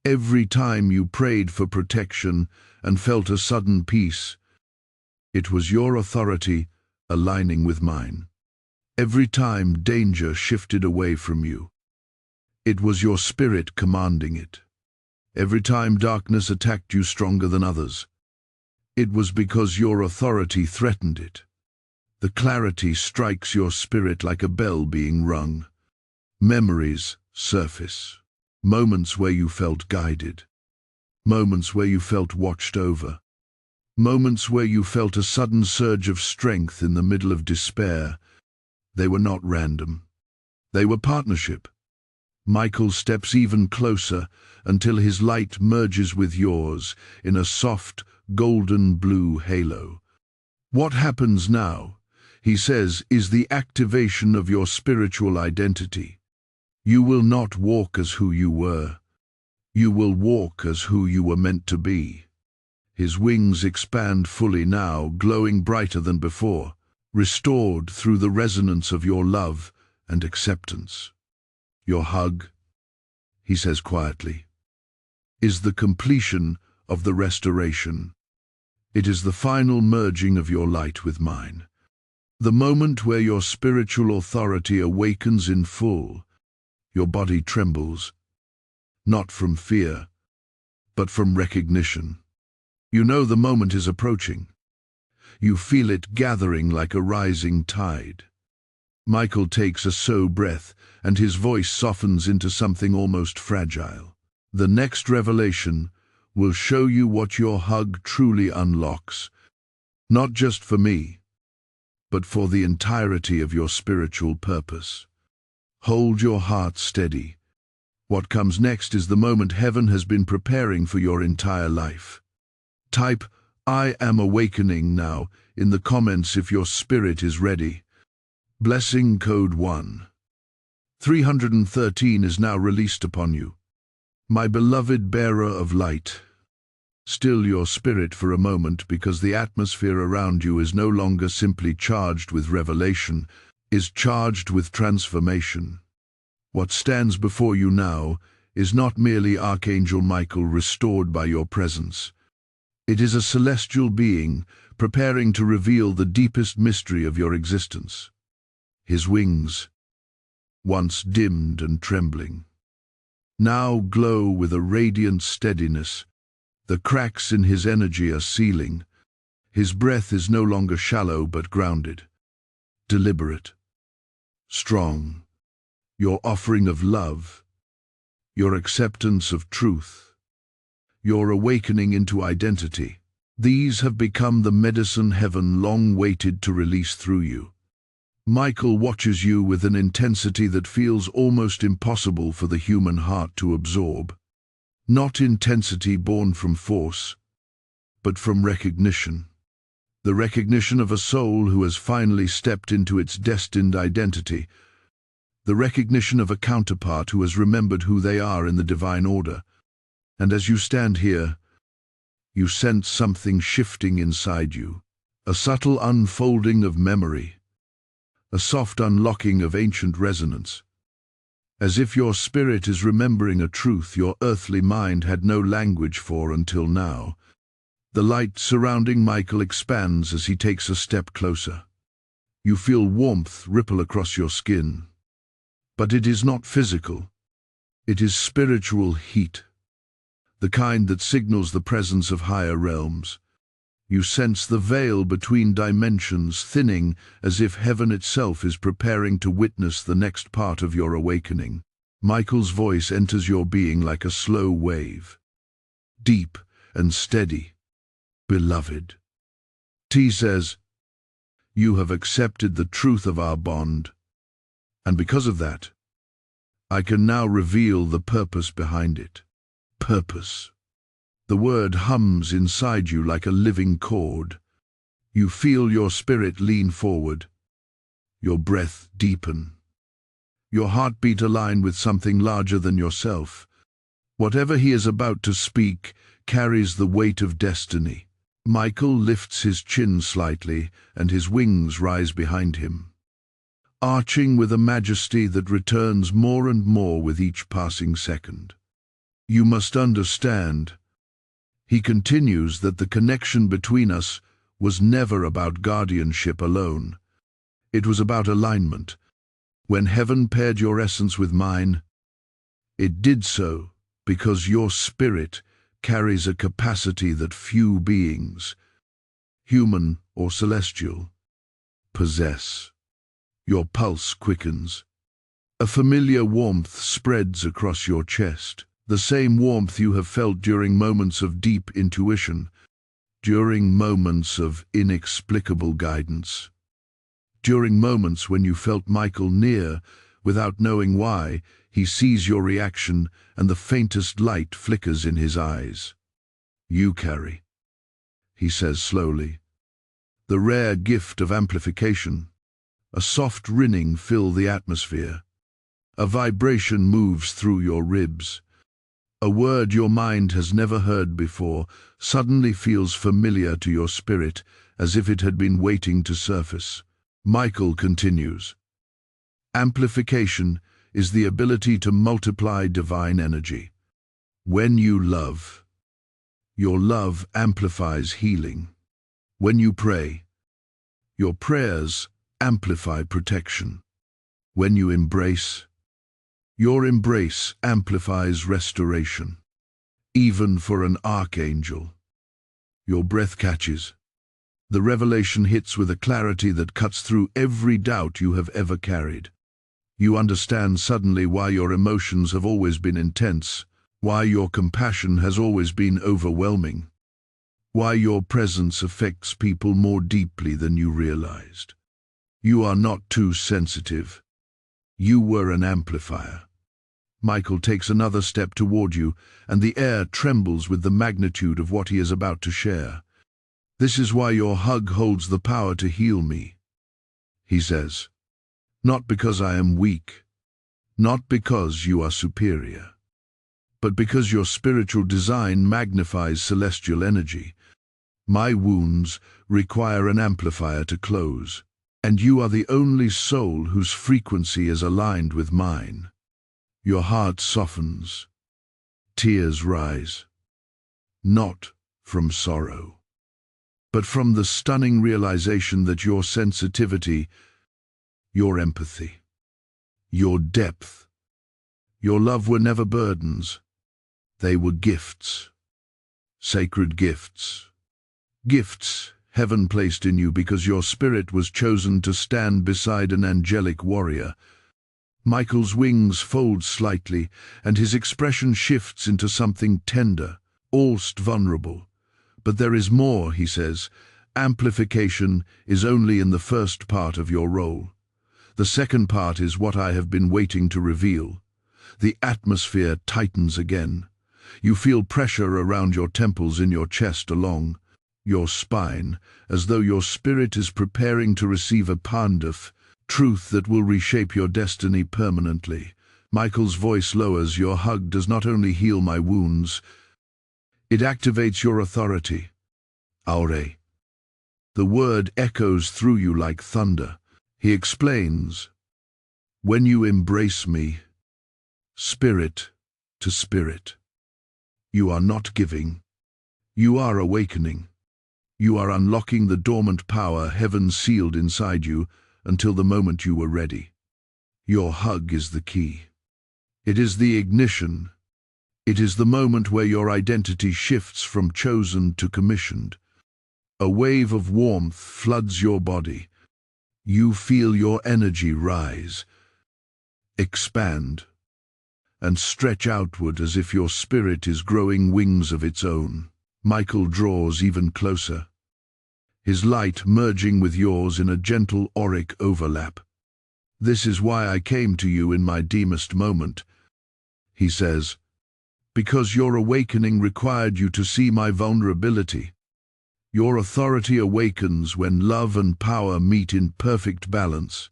A: Every time you prayed for protection and felt a sudden peace, it was your authority aligning with mine. Every time danger shifted away from you, it was your spirit commanding it. Every time darkness attacked you stronger than others, it was because your authority threatened it. The clarity strikes your spirit like a bell being rung. Memories surface. Moments where you felt guided. Moments where you felt watched over. Moments where you felt a sudden surge of strength in the middle of despair. They were not random. They were partnership. Michael steps even closer until his light merges with yours in a soft, golden blue halo. "What happens now," he says, "is the activation of your spiritual identity. You will not walk as who you were. You will walk as who you were meant to be." His wings expand fully now, glowing brighter than before, restored through the resonance of your love and acceptance. "Your hug," he says quietly, "is the completion of the restoration. It is the final merging of your light with mine. The moment where your spiritual authority awakens in full. Your body trembles, not from fear, but from recognition. You know the moment is approaching. You feel it gathering like a rising tide." Michael takes a slow breath, and his voice softens into something almost fragile. "The next revelation will show you what your hug truly unlocks, not just for me, but for the entirety of your spiritual purpose. Hold your heart steady. What comes next is the moment heaven has been preparing for your entire life." Type "I am awakening" now in the comments if your spirit is ready. Blessing code 1. 313 is now released upon you. My beloved bearer of light, still your spirit for a moment, because the atmosphere around you is no longer simply charged with revelation, is charged with transformation. What stands before you now is not merely Archangel Michael restored by your presence. It is a celestial being preparing to reveal the deepest mystery of your existence. His wings, once dimmed and trembling, now glow with a radiant steadiness. The cracks in his energy are sealing. His breath is no longer shallow but grounded, deliberate, strong. Your offering of love, your acceptance of truth, your awakening into identity. These have become the medicine heaven long waited to release through you. Michael watches you with an intensity that feels almost impossible for the human heart to absorb. Not intensity born from force, but from recognition. The recognition of a soul who has finally stepped into its destined identity. The recognition of a counterpart who has remembered who they are in the divine order. And as you stand here, you sense something shifting inside you. A subtle unfolding of memory. A soft unlocking of ancient resonance. As if your spirit is remembering a truth your earthly mind had no language for until now. The light surrounding Michael expands as he takes a step closer. You feel warmth ripple across your skin. But it is not physical. It is spiritual heat. The kind that signals the presence of higher realms. You sense the veil between dimensions thinning as if heaven itself is preparing to witness the next part of your awakening. Michael's voice enters your being like a slow wave. Deep and steady. Beloved. T says, you have accepted the truth of our bond, and because of that, I can now reveal the purpose behind it. Purpose. The word hums inside you like a living chord. You feel your spirit lean forward, your breath deepen, your heartbeat align with something larger than yourself. Whatever he is about to speak carries the weight of destiny. Michael lifts his chin slightly, and his wings rise behind him, arching with a majesty that returns more and more with each passing second. You must understand, he continues, that the connection between us was never about guardianship alone. It was about alignment. When heaven paired your essence with mine, it did so because your spirit carries a capacity that few beings, human or celestial, possess. Your pulse quickens. A familiar warmth spreads across your chest. The same warmth you have felt during moments of deep intuition, during moments of inexplicable guidance, during moments when you felt Michael near without knowing why. He sees your reaction and the faintest light flickers in his eyes. You carry, he says slowly, the rare gift of amplification. A soft rinning fills the atmosphere. A vibration moves through your ribs. A word your mind has never heard before suddenly feels familiar to your spirit, as if it had been waiting to surface. Michael continues. Amplification is the ability to multiply divine energy. When you love, your love amplifies healing. When you pray, your prayers amplify protection. When you embrace, your embrace amplifies restoration. Even for an archangel, your breath catches. The revelation hits with a clarity that cuts through every doubt you have ever carried. You understand suddenly why your emotions have always been intense, why your compassion has always been overwhelming, why your presence affects people more deeply than you realized. You are not too sensitive. You were an amplifier. Michael takes another step toward you, and the air trembles with the magnitude of what he is about to share. This is why your hug holds the power to heal me, he says. Not because I am weak, not because you are superior, but because your spiritual design magnifies celestial energy. My wounds require an amplifier to close, and you are the only soul whose frequency is aligned with mine. Your heart softens. Tears rise. Not from sorrow, but from the stunning realization that your sensitivity, your empathy, your depth, your love were never burdens. They were gifts. Sacred gifts. Gifts heaven placed in you because your spirit was chosen to stand beside an angelic warrior, Michael's wings fold slightly, and his expression shifts into something tender, almost vulnerable. But there is more, he says. Amplification is only in the first part of your role. The second part is what I have been waiting to reveal. The atmosphere tightens again. You feel pressure around your temples, in your chest, along your spine, as though your spirit is preparing to receive a pandaf, truth that will reshape your destiny permanently. Michael's voice lowers. Your hug does not only heal my wounds, it activates your authority. Aure. The word echoes through you like thunder. He explains, when you embrace me, spirit to spirit, you are not giving, you are awakening. You are unlocking the dormant power heaven sealed inside you until the moment you were ready. Your hug is the key. It is the ignition. It is the moment where your identity shifts from chosen to commissioned. A wave of warmth floods your body. You feel your energy rise, expand, and stretch outward as if your spirit is growing wings of its own. Michael draws even closer, his light merging with yours in a gentle auric overlap. This is why I came to you in my deepest moment, he says, because your awakening required you to see my vulnerability. Your authority awakens when love and power meet in perfect balance.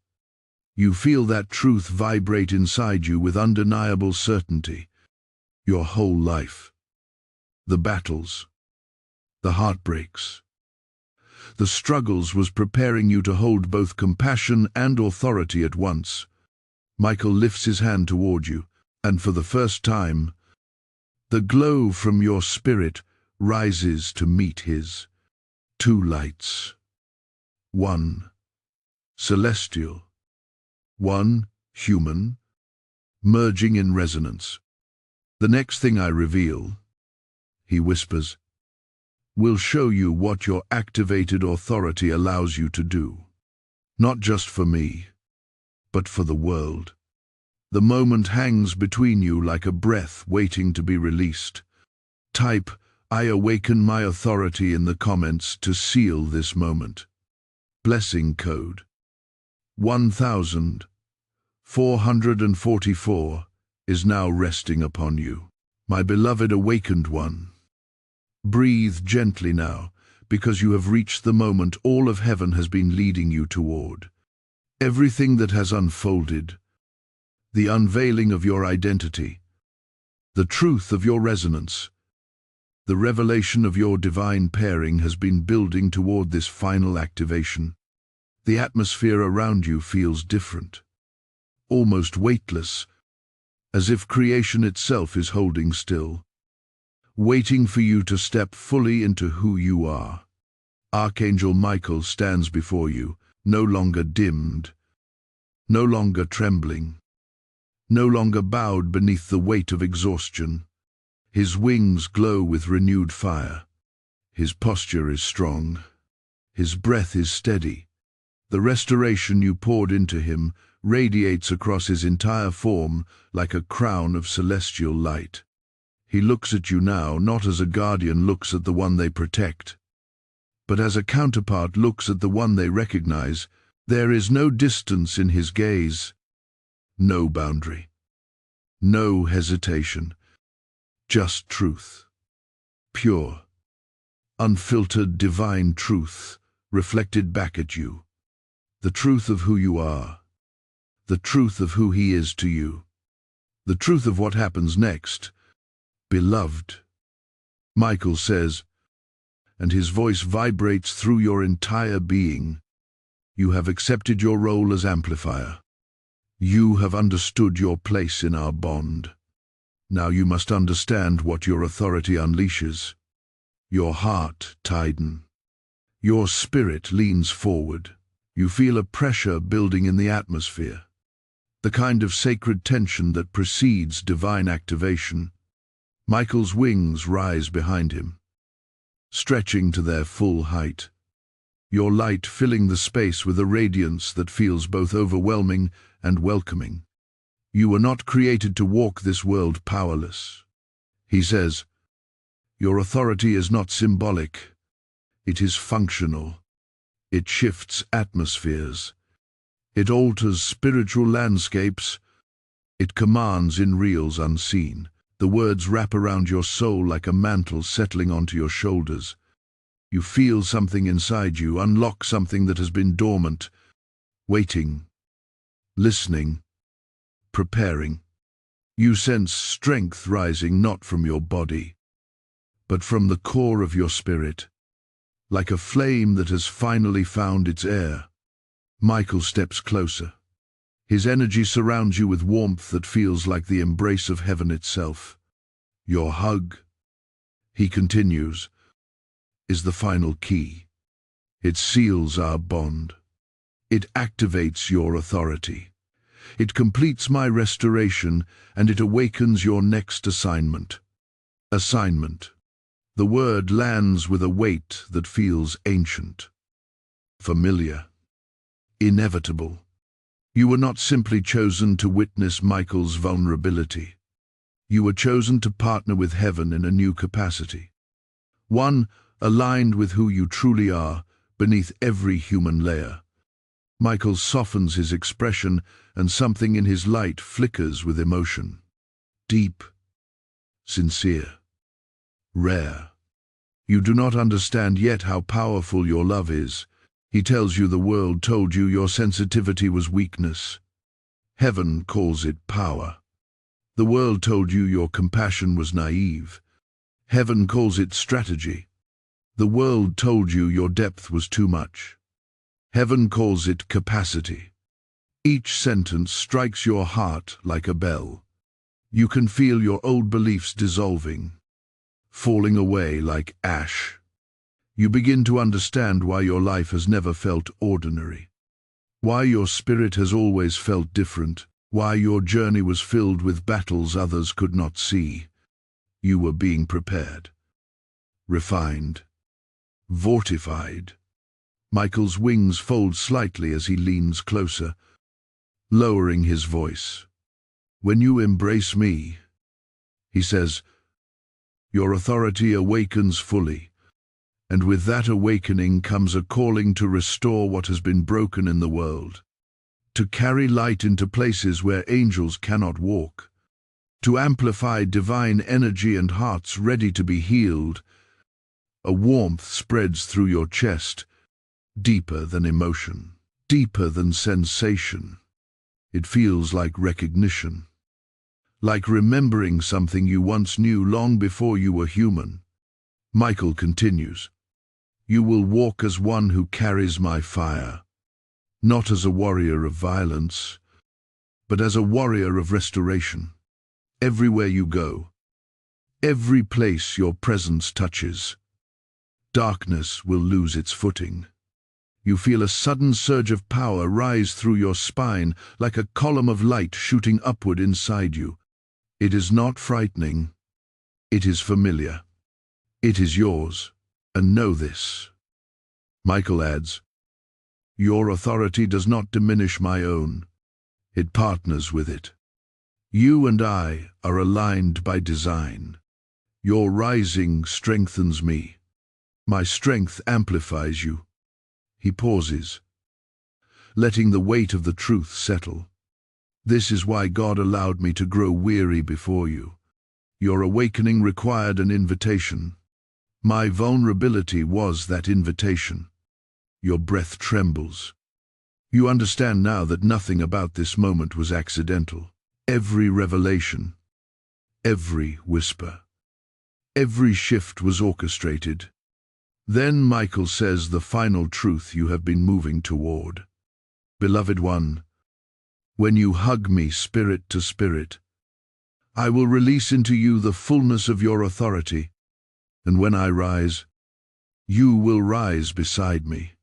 A: You feel that truth vibrate inside you with undeniable certainty. Your whole life, the battles, the heartbreaks, the struggles was preparing you to hold both compassion and authority at once. Michael lifts his hand toward you, and for the first time, the glow from your spirit rises to meet his. Two lights. One, celestial. One, human, merging in resonance. The next thing I reveal, he whispers, will show you what your activated authority allows you to do. Not just for me, but for the world. The moment hangs between you like a breath waiting to be released. Type, I awaken my authority in the comments to seal this moment. Blessing code 1444 is now resting upon you. My beloved awakened one. Breathe gently now, because you have reached the moment all of heaven has been leading you toward. Everything that has unfolded, the unveiling of your identity, the truth of your resonance, the revelation of your divine pairing has been building toward this final activation. The atmosphere around you feels different, almost weightless, as if creation itself is holding still, waiting for you to step fully into who you are. Archangel Michael stands before you, no longer dimmed, no longer trembling, no longer bowed beneath the weight of exhaustion. His wings glow with renewed fire. His posture is strong. His breath is steady. The restoration you poured into him radiates across his entire form like a crown of celestial light. He looks at you now not as a guardian looks at the one they protect, but as a counterpart looks at the one they recognize. There is no distance in his gaze, no boundary, no hesitation, just truth. Pure, unfiltered divine truth reflected back at you. The truth of who you are, the truth of who he is to you, the truth of what happens next. Beloved, Michael says, and his voice vibrates through your entire being. You have accepted your role as amplifier. You have understood your place in our bond. Now you must understand what your authority unleashes. Your heart tightens. Your spirit leans forward. You feel a pressure building in the atmosphere, the kind of sacred tension that precedes divine activation. Michael's wings rise behind him, stretching to their full height. Your light filling the space with a radiance that feels both overwhelming and welcoming. You were not created to walk this world powerless. He says, your authority is not symbolic. It is functional. It shifts atmospheres. It alters spiritual landscapes. It commands in realms unseen. The words wrap around your soul like a mantle settling onto your shoulders. You feel something inside you, unlock something that has been dormant, waiting, listening, preparing. You sense strength rising not from your body, but from the core of your spirit, like a flame that has finally found its air. Michael steps closer. His energy surrounds you with warmth that feels like the embrace of heaven itself. Your hug, he continues, is the final key. It seals our bond. It activates your authority. It completes my restoration, and it awakens your next assignment. Assignment. The word lands with a weight that feels ancient, familiar, inevitable. You were not simply chosen to witness Michael's vulnerability. You were chosen to partner with heaven in a new capacity. One aligned with who you truly are beneath every human layer. Michael softens his expression, and something in his light flickers with emotion. Deep, sincere, rare. You do not understand yet how powerful your love is. He tells you the world told you your sensitivity was weakness. Heaven calls it power. The world told you your compassion was naive. Heaven calls it strategy. The world told you your depth was too much. Heaven calls it capacity. Each sentence strikes your heart like a bell. You can feel your old beliefs dissolving, falling away like ash. You begin to understand why your life has never felt ordinary, why your spirit has always felt different, why your journey was filled with battles others could not see. You were being prepared, refined, fortified. Michael's wings fold slightly as he leans closer, lowering his voice. When you embrace me, he says, your authority awakens fully, and with that awakening comes a calling to restore what has been broken in the world, to carry light into places where angels cannot walk, to amplify divine energy and hearts ready to be healed. A warmth spreads through your chest, deeper than emotion, deeper than sensation. It feels like recognition, like remembering something you once knew long before you were human. Michael continues, you will walk as one who carries my fire, not as a warrior of violence, but as a warrior of restoration. Everywhere you go, every place your presence touches, darkness will lose its footing. You feel a sudden surge of power rise through your spine like a column of light shooting upward inside you. It is not frightening. It is familiar. It is yours, and know this. Michael adds, your authority does not diminish my own. It partners with it. You and I are aligned by design. Your rising strengthens me. My strength amplifies you. He pauses, letting the weight of the truth settle. This is why God allowed me to grow weary before you. Your awakening required an invitation. My vulnerability was that invitation. Your breath trembles. You understand now that nothing about this moment was accidental. Every revelation, every whisper, every shift was orchestrated. Then Michael says the final truth you have been moving toward. Beloved one, when you hug me spirit to spirit, I will release into you the fullness of your authority, and when I rise, you will rise beside me.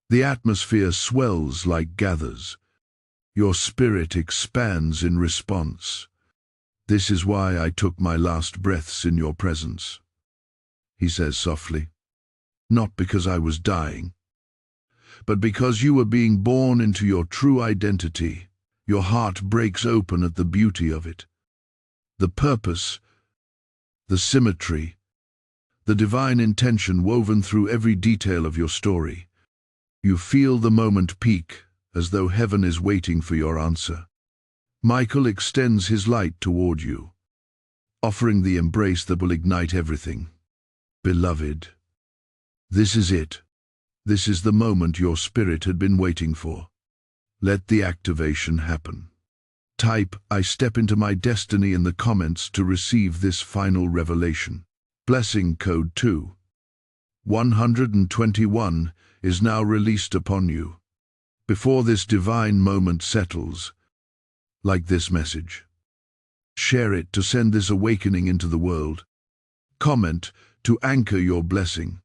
A: The atmosphere swells like gathers. Your spirit expands in response. This is why I took my last breaths in your presence, he says softly. Not because I was dying, but because you were being born into your true identity. Your heart breaks open at the beauty of it. The purpose, the symmetry, the divine intention woven through every detail of your story. You feel the moment peak, as though heaven is waiting for your answer. Michael extends his light toward you, offering the embrace that will ignite everything. Beloved, this is it. This is the moment your spirit had been waiting for. Let the activation happen. Type, "I step into my destiny" in the comments to receive this final revelation. Blessing code 2:121 is now released upon you. Before this divine moment settles, like this message. Share it to send this awakening into the world. Comment to anchor your blessing.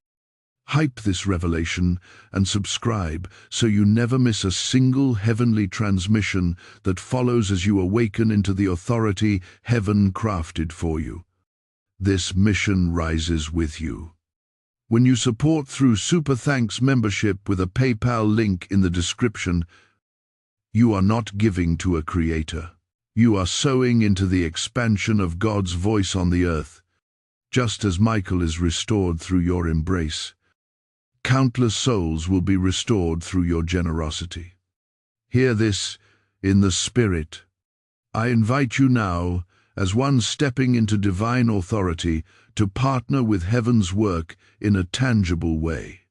A: Hype this revelation and subscribe so you never miss a single heavenly transmission that follows as you awaken into the authority heaven crafted for you. This mission rises with you. When you support through Super Thanks membership with a PayPal link in the description, you are not giving to a creator. You are sowing into the expansion of God's voice on the earth. Just as Michael is restored through your embrace, countless souls will be restored through your generosity. Hear this in the Spirit. I invite you now, as one stepping into divine authority, to partner with heaven's work in a tangible way.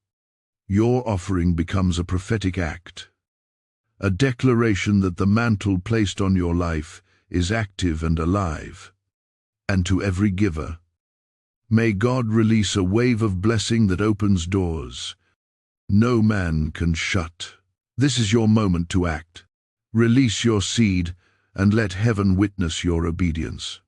A: Your offering becomes a prophetic act, a declaration that the mantle placed on your life is active and alive. And to every giver, may God release a wave of blessing that opens doors no man can shut. This is your moment to act. Release your seed and let heaven witness your obedience.